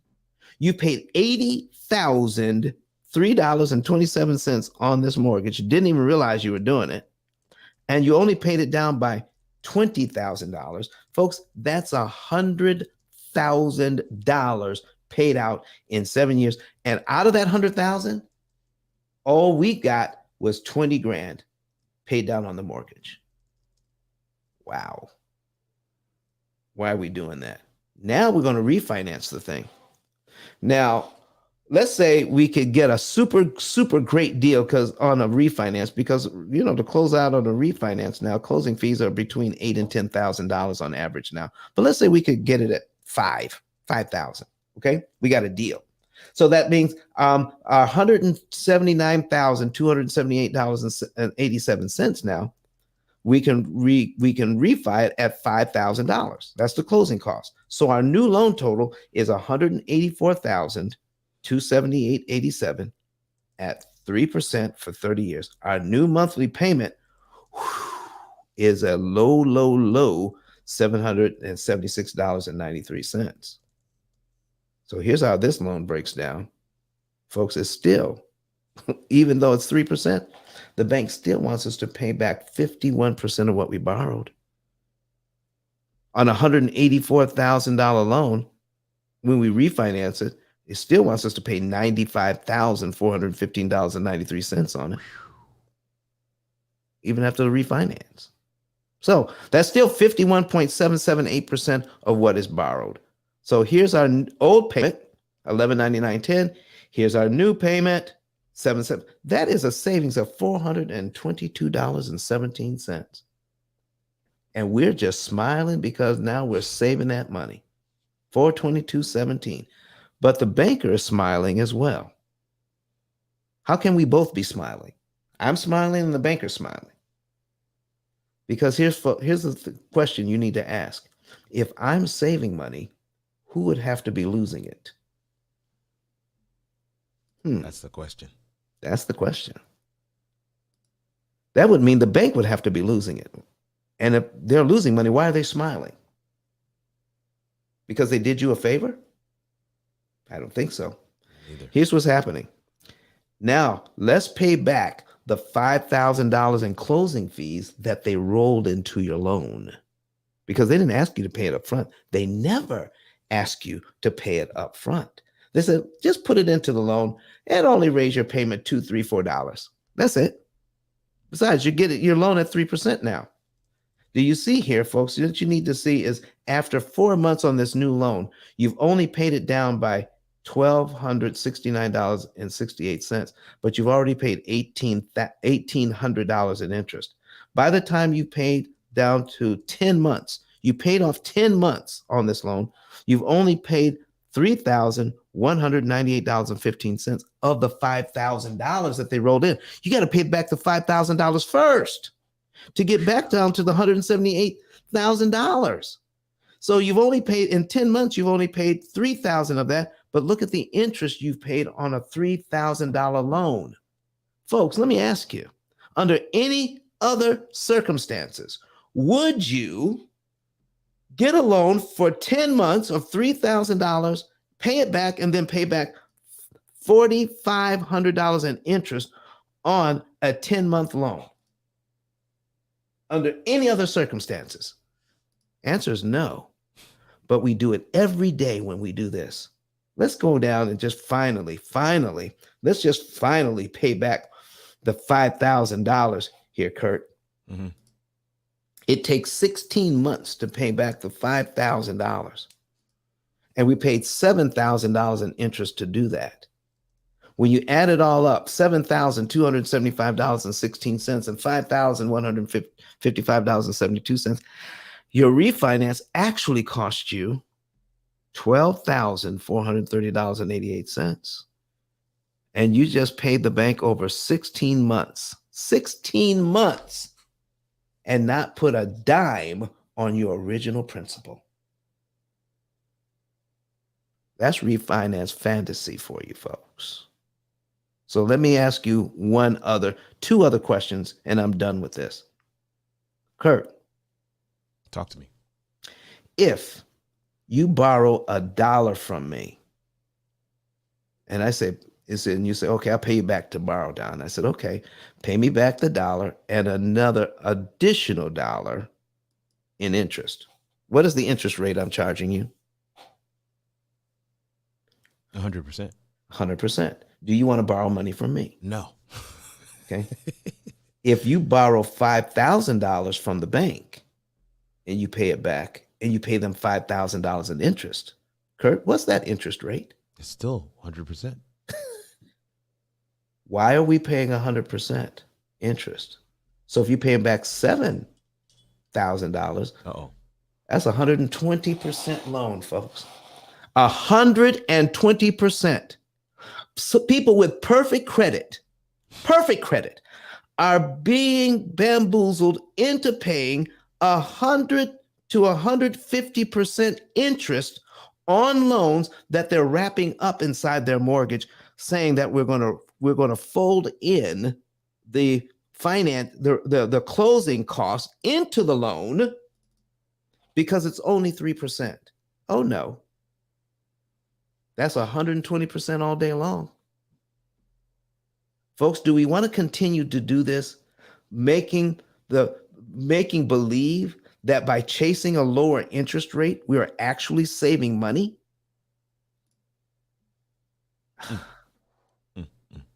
you paid $80,003.27 on this mortgage. You didn't even realize you were doing it. And you only paid it down by $20,000. Folks, that's $100,000 paid out in 7 years. And out of that 100,000, all we got was 20 grand paid down on the mortgage. Wow. Why are we doing that? Now we're going to refinance the thing. Now, let's say we could get a super great deal on a refinance, because, to close out on a refinance now, closing fees are between $8,000 and $10,000 on average now. But let's say we could get it at $5,000. Okay, we got a deal. So that means $179,278.87 now. We can refi it at $5,000. That's the closing cost. So our new loan total is $184,278.87 at 3% for 30 years. Our new monthly payment is a low $776.93. So here's how this loan breaks down. Folks, it's still, even though it's 3%, the bank still wants us to pay back 51% of what we borrowed. On a $184,000 loan, when we refinance it, it still wants us to pay $95,415.93 on it, even after the refinance. So that's still 51.778% of what is borrowed. So here's our old payment, $1199.10. Here's our new payment, $77. That is a savings of $422.17. And we're just smiling because now we're saving that money, $422.17. But the banker is smiling as well. How can we both be smiling? I'm smiling and the banker's smiling. Because here's the question you need to ask. If I'm saving money, who would have to be losing it? That's the question. That's the question. That would mean the bank would have to be losing it. And if they're losing money, why are they smiling? Because they did you a favor? I don't think so. Neither. Here's what's happening. Now, let's pay back the $5,000 in closing fees that they rolled into your loan, because they didn't ask you to pay it up front. They never ask you to pay it up front. They said, just put it into the loan and only raise your payment $2, $3, $4. That's it. Besides, you get your loan at 3% now. Do you see here, folks? What you need to see is after 4 months on this new loan, you've only paid it down by $1,269.68, but you've already paid $1,800 in interest. By the time you paid down to 10 months, you paid off 10 months on this loan, you've only paid $3,198.15 of the $5,000 that they rolled in. You got to pay back the $5,000 first to get back down to the $178,000. So you've only paid, in 10 months, you've only paid $3,000 of that, but look at the interest you've paid on a $3,000 loan. Folks, let me ask you, under any other circumstances, would you get a loan for 10 months of $3,000, pay it back, and then pay back $4,500 in interest on a 10-month loan? Under any other circumstances? Answer is no. But we do it every day when we do this. Let's go down and just finally pay back the $5,000 here, Kurt. Mm-hmm. It takes 16 months to pay back the $5,000. And we paid $7,000 in interest to do that. When you add it all up, $7,275.16 and $5,155.72, your refinance actually cost you $12,430.88. And you just paid the bank over 16 months, and not put a dime on your original principal. That's refinance fantasy for you folks. So let me ask you two other questions, and I'm done with this. Kurt, talk to me. If you borrow $1 from me, and I say, and you say, okay, I'll pay you back to borrow down. I said, okay, pay me back the $1 and another additional $1 in interest. What is the interest rate I'm charging you? 100%. 100%. Do you want to borrow money from me? No. Okay. If you borrow $5,000 from the bank and you pay it back and you pay them $5,000 in interest, Kurt, what's that interest rate? It's still 100%. Why are we paying 100% interest? So if you pay them back $7,000, that's 120% loan, folks. 120%. people with perfect credit are being bamboozled into paying 100 to 150% interest on loans that they're wrapping up inside their mortgage, saying that we're going to fold in the the closing costs into the loan because it's only 3%. Oh no. That's 120% all day long. Folks, do we want to continue to do this, making believe that by chasing a lower interest rate, we are actually saving money?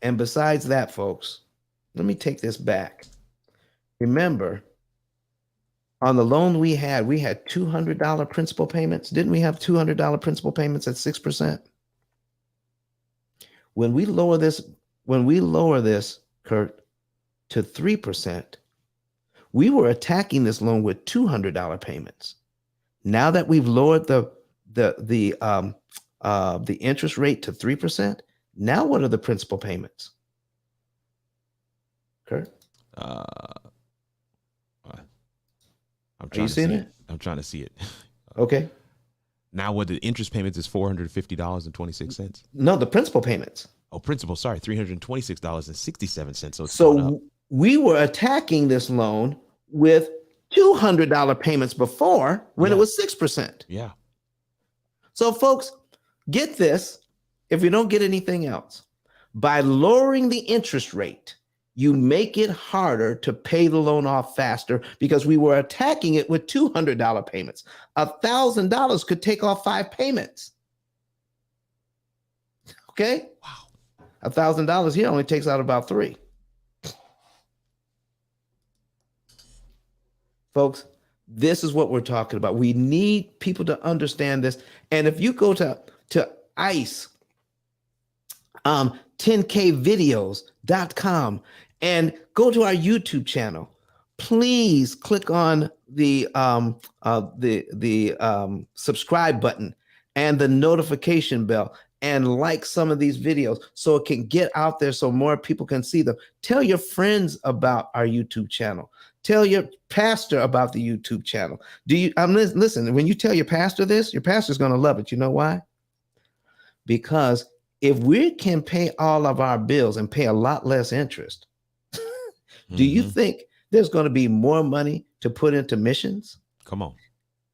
And besides that, folks, let me take this back. Remember, on the loan we had $200 principal payments. Didn't we have $200 principal payments at 6%? When we lower this, Kurt, to 3%, we were attacking this loan with $200 payments. Now that we've lowered the interest rate to 3%, now what are the principal payments? Kurt? I'm trying to see it. I'm trying to see it. Okay. Now what the interest payments is $450.26. No, the principal payments. Oh, principal, sorry, $326.67. So we were attacking this loan with $200 payments before when it was 6%. Yeah. So folks, get this, if you don't get anything else, by lowering the interest rate, you make it harder to pay the loan off faster because we were attacking it with $200 payments. $1,000 could take off 5 payments. Okay? Wow. $1,000 here only takes out about 3. Folks, this is what we're talking about. We need people to understand this. And if you go to ICE, 10kvideos.com and go to our YouTube channel, please click on the subscribe button and the notification bell and like some of these videos so it can get out there so more people can see them. Tell your friends about our YouTube channel. Tell your pastor about the YouTube channel. Listen, when you tell your pastor this, your pastor's going to love it. You know why? Because if we can pay all of our bills and pay a lot less interest, do you think there's going to be more money to put into missions? Come on.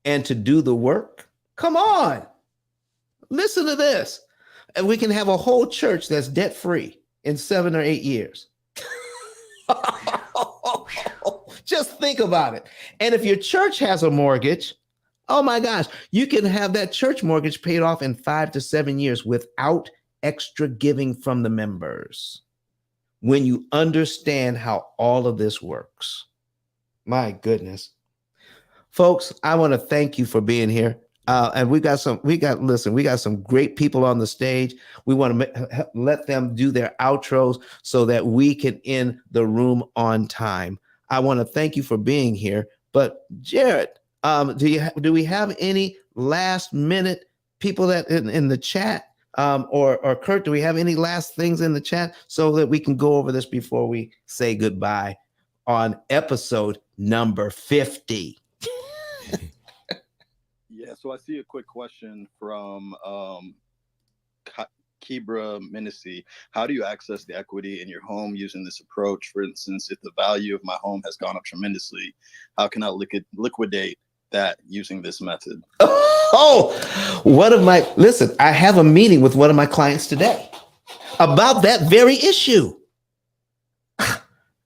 And to do the work? Come on. Listen to this. And we can have a whole church that's debt free in 7 or 8 years. Just think about it. And if your church has a mortgage, oh my gosh, you can have that church mortgage paid off in 5 to 7 years without extra giving from the members. When you understand how all of this works. My goodness. Folks, I want to thank you for being here. And we got some great people on the stage. We want to let them do their outros so that we can end the room on time. I want to thank you for being here. But Jared, do we have any last minute people that in the chat? Or Kurt, do we have any last things in the chat so that we can go over this before we say goodbye on episode number 50? Yeah, so I see a quick question from Kibra Minisi. How do you access the equity in your home using this approach? For instance, if the value of my home has gone up tremendously, how can I liquidate that using this method? Listen, I have a meeting with one of my clients today about that very issue.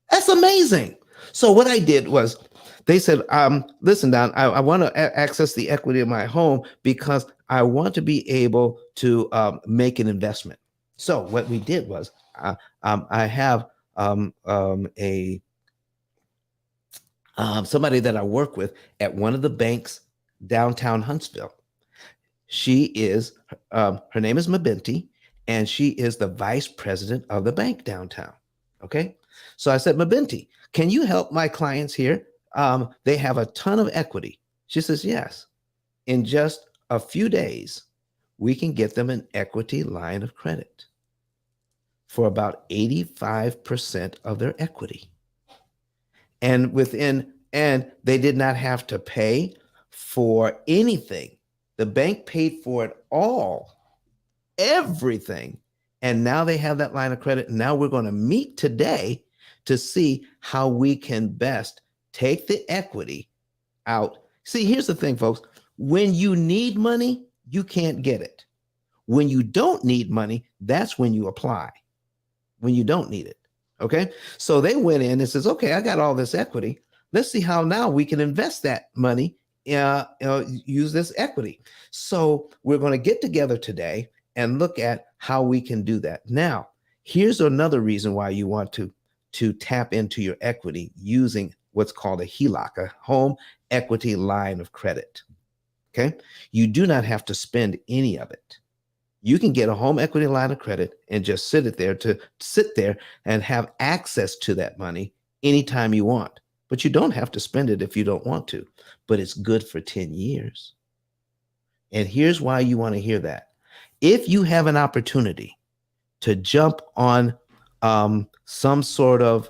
That's amazing. So what I did was they said, listen, Don, I want to access the equity of my home because I want to be able to make an investment. So what we did was I have somebody that I work with at one of the banks downtown Huntsville. She is, her name is Mabinti, and she is the vice president of the bank downtown. Okay. So I said, Mabinti, can you help my clients here? They have a ton of equity. She says, yes. In just a few days, we can get them an equity line of credit. for about 85% of their equity. And they did not have to pay for anything. The bank paid for it all, everything. And now they have that line of credit. Now we're going to meet today to see how we can best take the equity out. See, here's the thing, folks. When you need money, you can't get it. When you don't need money, that's when you apply. When you don't need it. Okay. So they went in and says, okay, I got all this equity. Let's see how now we can invest that money, use this equity. So we're going to get together today and look at how we can do that. Now, here's another reason why you want to tap into your equity using what's called a HELOC, a home equity line of credit. Okay. You do not have to spend any of it. You can get a home equity line of credit and just sit there and have access to that money anytime you want. But you don't have to spend it if you don't want to. But it's good for 10 years. And here's why you want to hear that. If you have an opportunity to jump on some sort of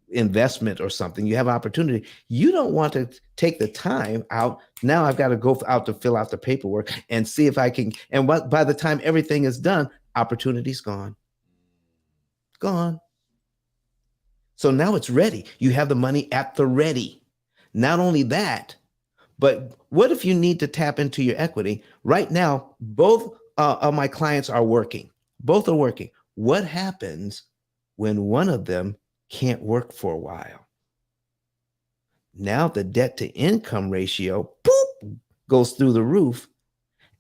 investment or something, you have an opportunity, you don't want to take the time out. Now I've got to go out to fill out the paperwork and see if I can. And by the time everything is done, opportunity's gone. Gone. So now it's ready. You have the money at the ready. Not only that, but what if you need to tap into your equity? Right now, both of my clients are working. Both are working. What happens when one of them can't work for a while? Now the debt to income ratio goes through the roof.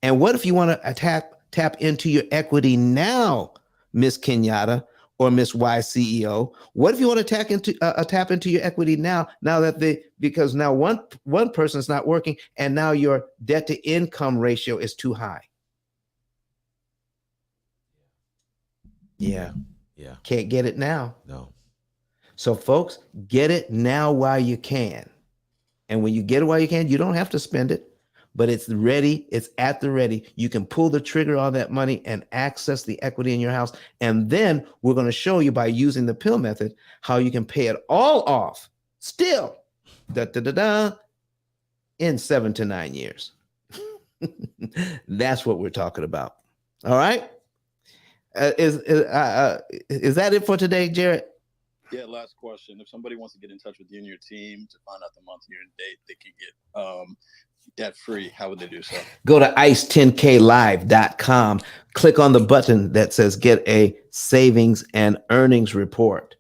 And what if you want to tap into your equity now, Miss Kenyatta or Miss Y CEO? What if you want to tap into your equity now that because now one person is not working and now your debt to income ratio is too high? Yeah. Can't get it now. No. So folks, get it now while you can. And when you get it while you can, you don't have to spend it, but it's ready. It's at the ready. You can pull the trigger on that money and access the equity in your house. And then we're going to show you by using the P.I.L.L method how you can pay it all off still in 7 to 9 years. That's what we're talking about. All right. Is that it for today, Jared? Yeah, last question. If somebody wants to get in touch with you and your team to find out the month, year, and date they can get debt free, how would they do so? Go to ice10klive.com. Click on the button that says get a savings and earnings report.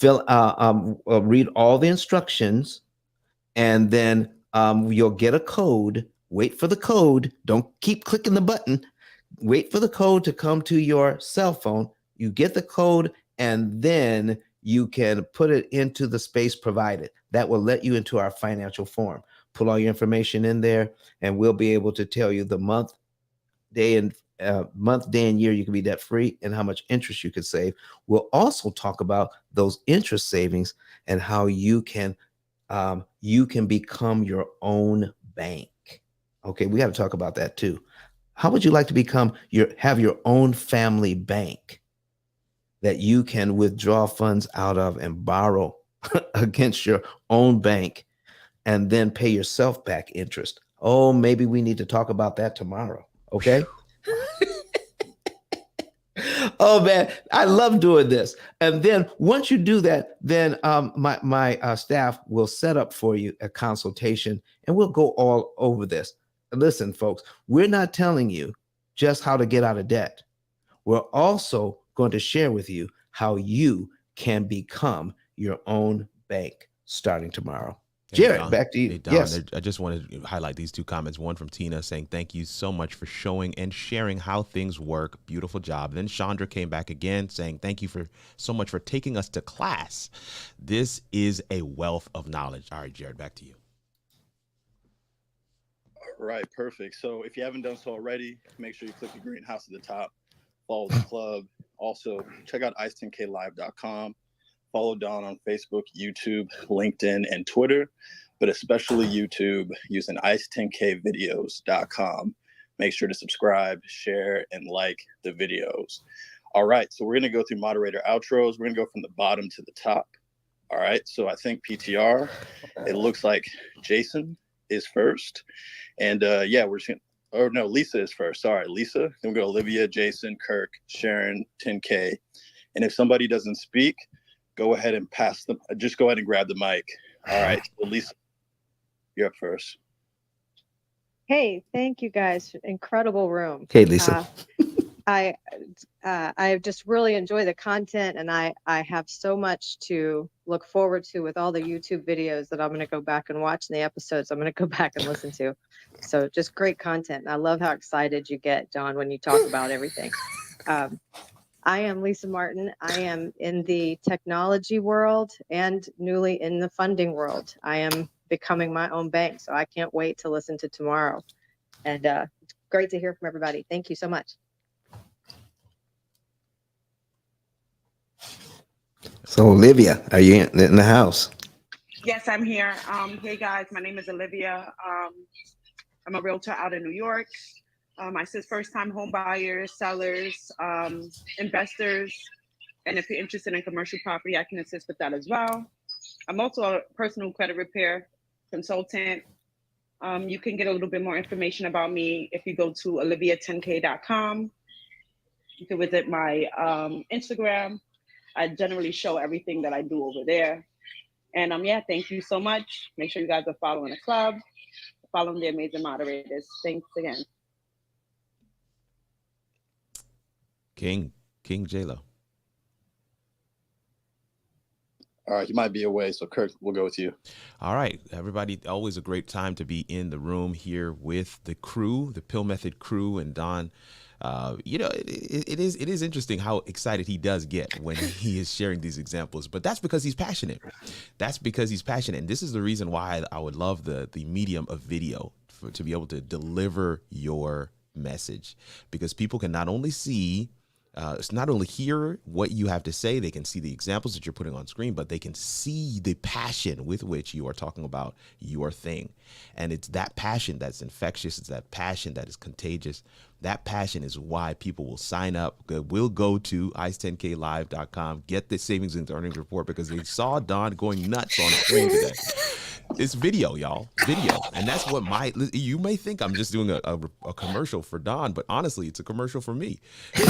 Read all the instructions, and then you'll get a code. Wait for the code. Don't keep clicking the button. Wait for the code to come to your cell phone. You get the code, and then you can put it into the space provided. That will let you into our financial form. Put all your information in there, and we'll be able to tell you the month, day, and year you can be debt free and how much interest you could save. We'll also talk about those interest savings and how you can become your own bank. Okay, we got to talk about that too. How would you like to have your own family bank that you can withdraw funds out of and borrow against your own bank and then pay yourself back interest? Oh, maybe we need to talk about that tomorrow. Okay. Oh man, I love doing this. And then once you do that, then my staff will set up for you a consultation and we'll go all over this. Listen, folks, we're not telling you just how to get out of debt. We're also going to share with you how you can become your own bank starting tomorrow. Jared, back to you. Hey, Don, yes. I just wanted to highlight these two comments. One from Tina saying, thank you so much for showing and sharing how things work. Beautiful job. Then Chandra came back again saying, thank you so much for taking us to class. This is a wealth of knowledge. All right, Jared, back to you. All right, perfect. So if you haven't done so already, make sure you click the green house at the top, follow the club. Also, check out ice10klive.com. Follow Don on Facebook, YouTube, LinkedIn, and Twitter, but especially YouTube using ice10kvideos.com. Make sure to subscribe, share, and like the videos. All right, so we're going to go through moderator outros. We're going to go from the bottom to the top. All right, so I think PTR, it looks like Jason is first. And yeah, we're just going to, or no, Lisa is first. Sorry, Lisa. Then we go Olivia, Jason, Kirk, Sharon, 10K. And if somebody doesn't speak, go ahead and pass them. Just go ahead and grab the mic. All right, so Lisa, you're up first. Hey, thank you guys. Incredible room. Okay, Lisa. I just really enjoy the content, and I have so much to look forward to with all the YouTube videos that I'm going to go back and watch, and the episodes I'm going to go back and listen to. So just great content. I love how excited you get, John, when you talk about everything. I am Lisa Martin. I am in the technology world and newly in the funding world. I am becoming my own bank, so I can't wait to listen to tomorrow. And it's great to hear from everybody. Thank you so much. So Olivia, are you in the house? Yes, I'm here. Hey guys, my name is Olivia. I'm a realtor out in New York. I assist first-time home buyers, sellers, investors, and if you're interested in commercial property, I can assist with that as well. I'm also a personal credit repair consultant. You can get a little bit more information about me if you go to olivia10k.com. You can visit my Instagram. I generally show everything that I do over there. And yeah, thank you so much. Make sure you guys are following the club, following the amazing moderators. Thanks again. King J-Lo. All right, you might be away, so Kirk, we'll go with you. All right, everybody, always a great time to be in the room here with the crew, the P.I.L.L Method crew, and Don. You know, it is interesting how excited he does get when he is sharing these examples, but that's because he's passionate. That's because he's passionate, and this is the reason why I would love the medium of video to be able to deliver your message, because people can not only see. It's not only hear what you have to say, they can see the examples that you're putting on screen, but they can see the passion with which you are talking about your thing. And it's that passion that's infectious. It's that passion that is contagious. That passion is why people will sign up. We'll go to ice10klive.com, get the savings and earnings report, because they saw Don going nuts on screen today. It's video, y'all, video. And that's what you may think I'm just doing a commercial for Don, but honestly, it's a commercial for me.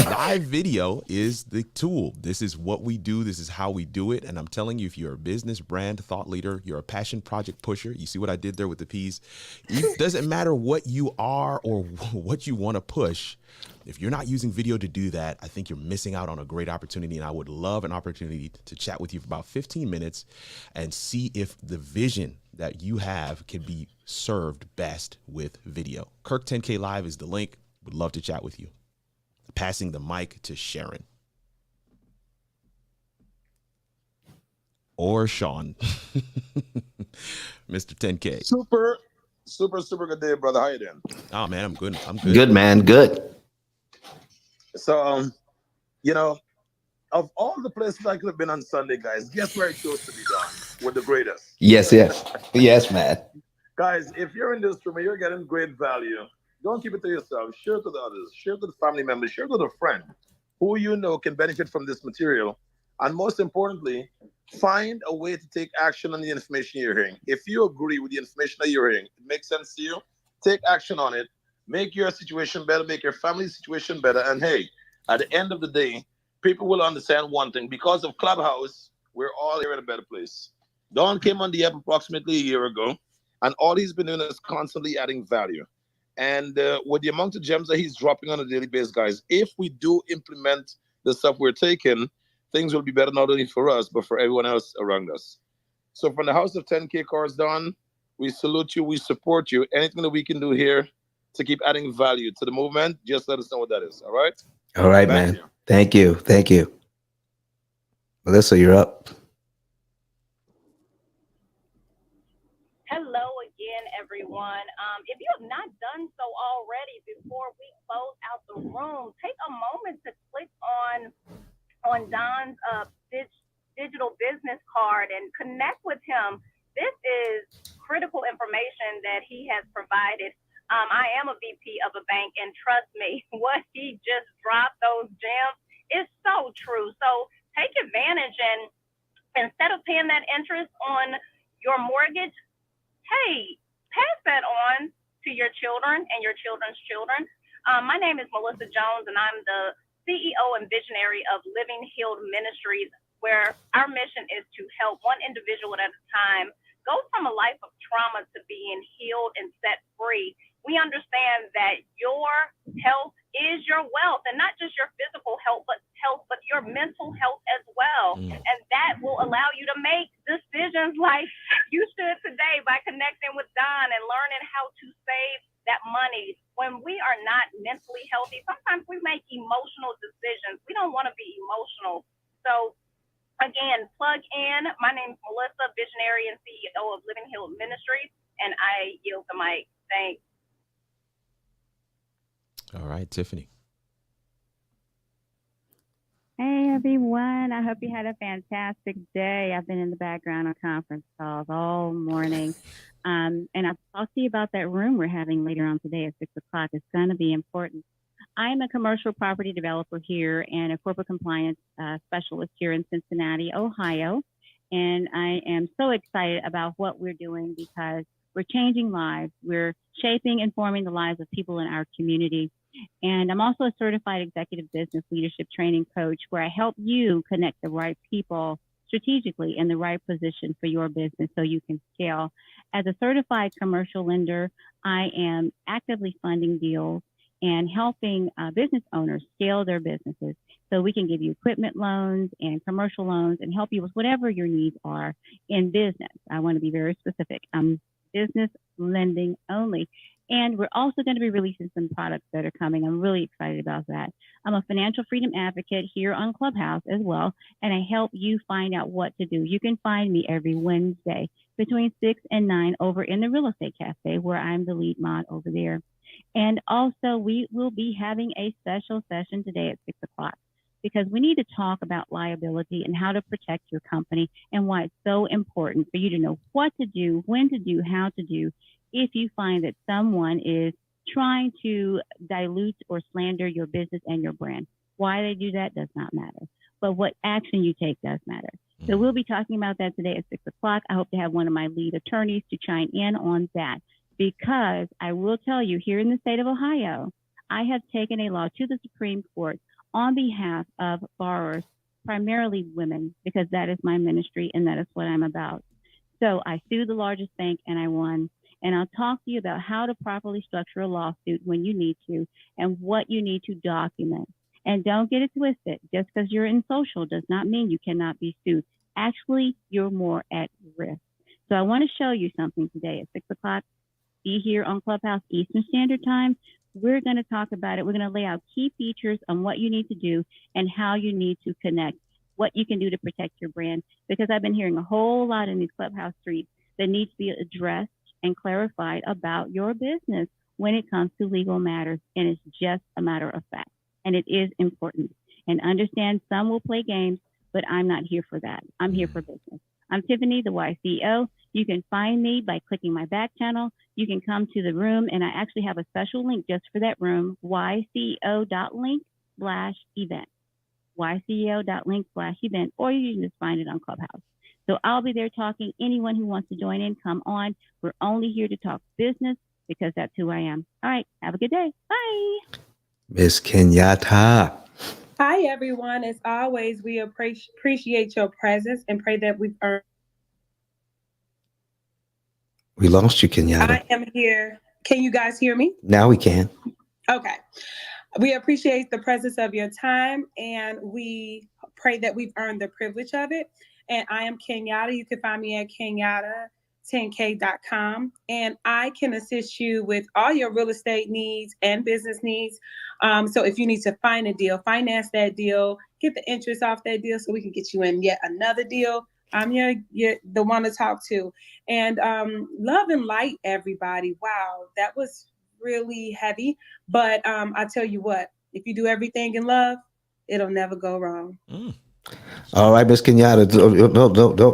Live video is the tool. This is what we do. This is how we do it. And I'm telling you, if you're a business, brand, thought leader, you're a passion project pusher, you see what I did there with the P's? It doesn't matter what you are or what you want to push. If you're not using video to do that, I think you're missing out on a great opportunity. And I would love an opportunity to chat with you for about 15 minutes and see if the vision that you have can be served best with video. Kirk 10K Live is the link. Would love to chat with you. Passing the mic to Sharon. Or Sean. Mr. 10K. Super good day, brother. How you doing? Oh man, I'm good. I'm good. Good, man. Good. So, you know, of all the places I could have been on Sunday, guys, guess where I chose to be, Don? With the greatest. Yes, man. Guys, if you're in this room and you're getting great value, don't keep it to yourself. Share it to the others. Share it to the family members. Share it to a friend who you know can benefit from this material. And most importantly, find a way to take action on the information you're hearing. If you agree with the information that you're hearing, it makes sense to you, take action on it. Make your situation better, make your family's situation better. And hey, at the end of the day, people will understand one thing. Because of Clubhouse, we're all here in a better place. Don came on the app approximately a year ago, and all he's been doing is constantly adding value. And with the amount of gems that he's dropping on a daily basis, guys, if we do implement the stuff we're taking, things will be better not only for us, but for everyone else around us. So from the House of 10K Cards, Don, we salute you, we support you. Anything that we can do here to keep adding value to the movement, just let us know what that is, all right? All right, man. Thank you. Melissa, you're up. Hello again, everyone. If you have not done so already, before we close out the room, take a moment to click on Don's digital business card and connect with him. This is critical information that he has provided I am a VP of a bank, and trust me, what he just dropped, those gems, is so true. So take advantage, and instead of paying that interest on your mortgage, hey, pass that on to your children and your children's children. My name is Melissa Jones, and I'm the CEO and visionary of Living Healed Ministries, where our mission is to help one individual at a time go from a life of trauma to being healed and set free. We understand that your health is your wealth, and not just your physical health, but your mental health as well. And that will allow you to make decisions like you should today by connecting with Don and learning how to save that money. When we are not mentally healthy, sometimes we make emotional decisions. We don't want to be emotional. So again, plug in. My name is Melissa, visionary and CEO of Living Healed Ministries, and I yield the mic. Thanks. All right, Tiffany. Hey everyone, I hope you had a fantastic day. I've been in the background on conference calls all morning. And I'll talk to you about that room we're having later on today at 6 o'clock. It's going to be important. I'm a commercial property developer here and a corporate compliance specialist here in Cincinnati, Ohio. And I am so excited about what we're doing because we're changing lives. We're shaping and forming the lives of people in our community. And I'm also a certified executive business leadership training coach where I help you connect the right people strategically in the right position for your business so you can scale. As a certified commercial lender, I am actively funding deals and helping business owners scale their businesses so we can give you equipment loans and commercial loans and help you with whatever your needs are in business. I want to be very specific. I'm business lending only. And we're also going to be releasing some products that are coming. I'm really excited about that. I'm a financial freedom advocate here on Clubhouse as well, and I help you find out what to do. You can find me every Wednesday between 6 and 9 over in the Real Estate Cafe, where I'm the lead mod over there. And also, we will be having a special session today at 6 o'clock because we need to talk about liability and how to protect your company and why it's so important for you to know what to do, when to do, how to do, if you find that someone is trying to dilute or slander your business and your brand. Why they do that does not matter, but what action you take does matter. So we'll be talking about that today at 6 o'clock. I hope to have one of my lead attorneys to chime in on that because I will tell you here in the state of Ohio, I have taken a law to the Supreme Court on behalf of borrowers, primarily women, because that is my ministry and that is what I'm about. So I sued the largest bank and I won. And I'll talk to you about how to properly structure a lawsuit when you need to and what you need to document. And don't get it twisted. Just because you're in social does not mean you cannot be sued. Actually, you're more at risk. So I want to show you something today at 6 o'clock. Be here on Clubhouse Eastern Standard Time. We're going to talk about it. We're going to lay out key features on what you need to do and how you need to connect, what you can do to protect your brand. Because I've been hearing a whole lot in these Clubhouse streets that needs to be addressed and clarified about your business when it comes to legal matters. And it's just a matter of fact. And it is important. And understand some will play games, but I'm not here for that. I'm here for business. I'm Tiffany, the YCO. You can find me by clicking my back channel. You can come to the room, and I actually have a special link just for that room, yco.link/event. yco.link/event, or you can just find it on Clubhouse. So I'll be there talking. Anyone who wants to join in, come on. We're only here to talk business because that's who I am. All right. Have a good day. Bye. Miss Kenyatta. Hi, everyone. As always, we appreciate your presence and pray that we've earned. We lost you, Kenyatta. I am here. Can you guys hear me? Now we can. Okay. We appreciate the presence of your time, and we pray that we've earned the privilege of it. And I am Kenyatta. You can find me at Kenyatta10k.com. And I can assist you with all your real estate needs and business needs. So if you need to find a deal, finance that deal, get the interest off that deal so we can get you in yet another deal, I'm the one to talk to. And love and light, everybody. Wow, that was really heavy. But I tell you what, if you do everything in love, it'll never go wrong. All right, Miss Kenyatta,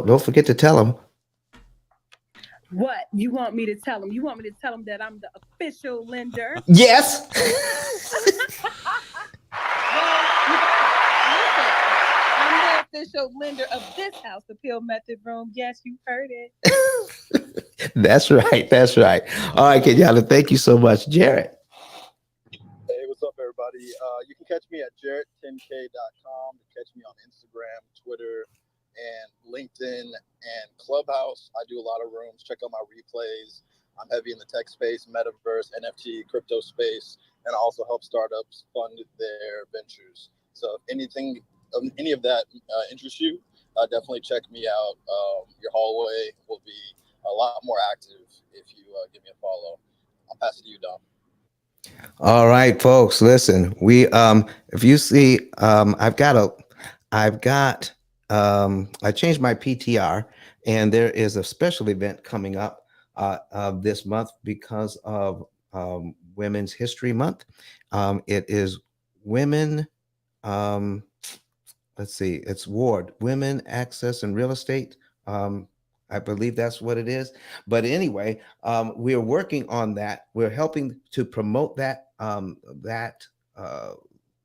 don't forget to tell them. What you want me to tell them? You want me to tell them that I'm the official lender? Yes. I'm the official lender of this house, the P.I.L.L Method Room. Yes, you heard it. That's right. That's right. All right, Kenyatta, thank you so much. Jared. Hey, what's up, everybody? You can catch me at jarrett10k.com. Catch me on Instagram, Twitter, and LinkedIn and Clubhouse. I do a lot of rooms. Check out my replays. I'm heavy in the tech space, metaverse, NFT, crypto space, and I also help startups fund their ventures. So if any of that interests you, definitely check me out. Your hallway will be a lot more active if you give me a follow. I'll pass it to you, Dom. All right, folks, listen, if you see, I changed my PTR, and there is a special event coming up this month because of Women's History Month. It is women, let's see, it's WARD, Women Access and Real Estate. I believe that's what it is. But anyway, we're working on that. We're helping to promote that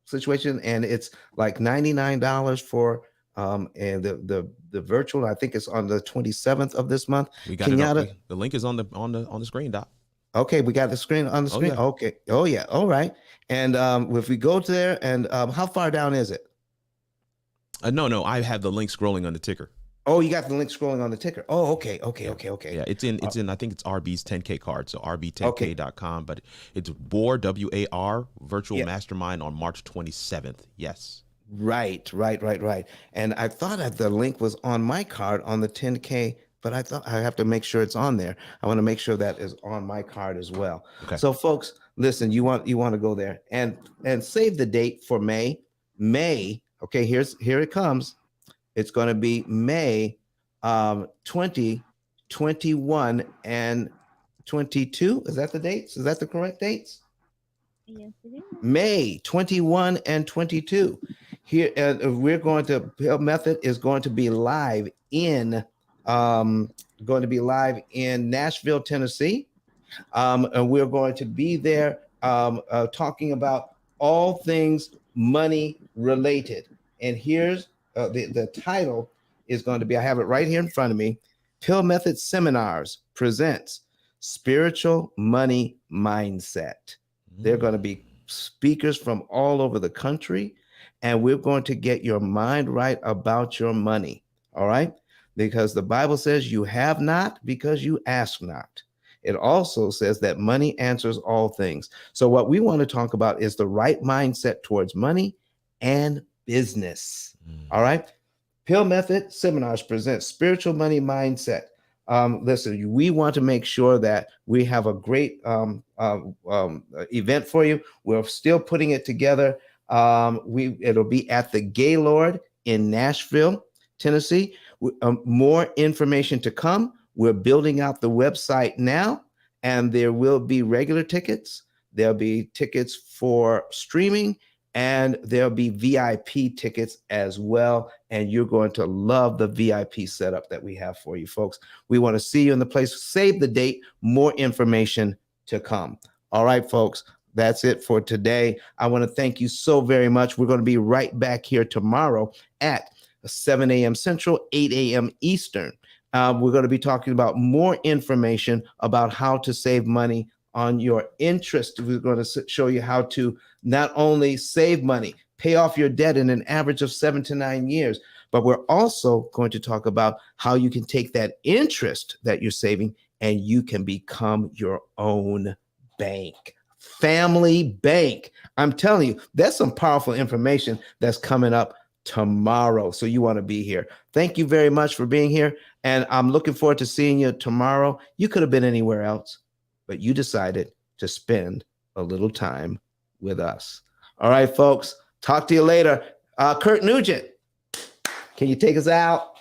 situation, and it's like $99 for and the virtual. I think it's on the 27th of this month. We got it. The link is on the screen, Doc. Okay, we got the screen on the screen. Oh, yeah. Okay. Oh yeah. All right. And if we go to there, and how far down is it? No, I have the link scrolling on the ticker. Oh, you got the link scrolling on the ticker. Oh, okay. Yeah, it's in. I think it's RB's 10K card, so rb10k.com. But it's BRRRR, WAR Virtual Mastermind on March 27th. Yes. Right. And I thought that the link was on my card on the 10K, but I thought I have to make sure it's on there. I want to make sure that is on my card as well. Okay. So, folks, listen. You want to go there and save the date for May. Okay, here it comes. It's going to be May 20, 21, and 22. Is that the dates? Is that the correct dates? Yes, it is. May 21 and 22. Here, we're going to P.I.L.L Method is going to be live in Nashville, Tennessee. And we're going to be there talking about all things money related. And here's the title is going to be, I have it right here in front of me. P.I.L.L Method Seminars presents Spiritual Money Mindset. They're going to be speakers from all over the country, and we're going to get your mind right about your money. All right? Because the Bible says you have not because you ask not. It also says that money answers all things. So what we want to talk about is the right mindset towards money and business. All right. P.I.L.L Method Seminars presents Spiritual Money Mindset. Listen, we want to make sure that we have a great event for you. We're still putting it together. It'll be at the Gaylord in Nashville, Tennessee. More information to come. We're building out the website now, and there will be regular tickets. There'll be tickets for streaming, and there'll be VIP tickets as well. And you're going to love the VIP setup that we have for you, folks. We want to see you in the place. Save the date. More information to come. All right, folks. That's it for today. I want to thank you so very much. We're going to be right back here tomorrow at 7 a.m. Central, 8 a.m. Eastern. We're going to be talking about more information about how to save money on your interest. We're going to show you how to not only save money, pay off your debt in an average of 7 to 9 years, but we're also going to talk about how you can take that interest that you're saving and you can become your own bank. Family bank. I'm telling you, that's some powerful information that's coming up tomorrow. So you want to be here. Thank you very much for being here. And I'm looking forward to seeing you tomorrow. You could have been anywhere else, but you decided to spend a little time with us. All right, folks. Talk to you later. Kurt Nugent, can you take us out?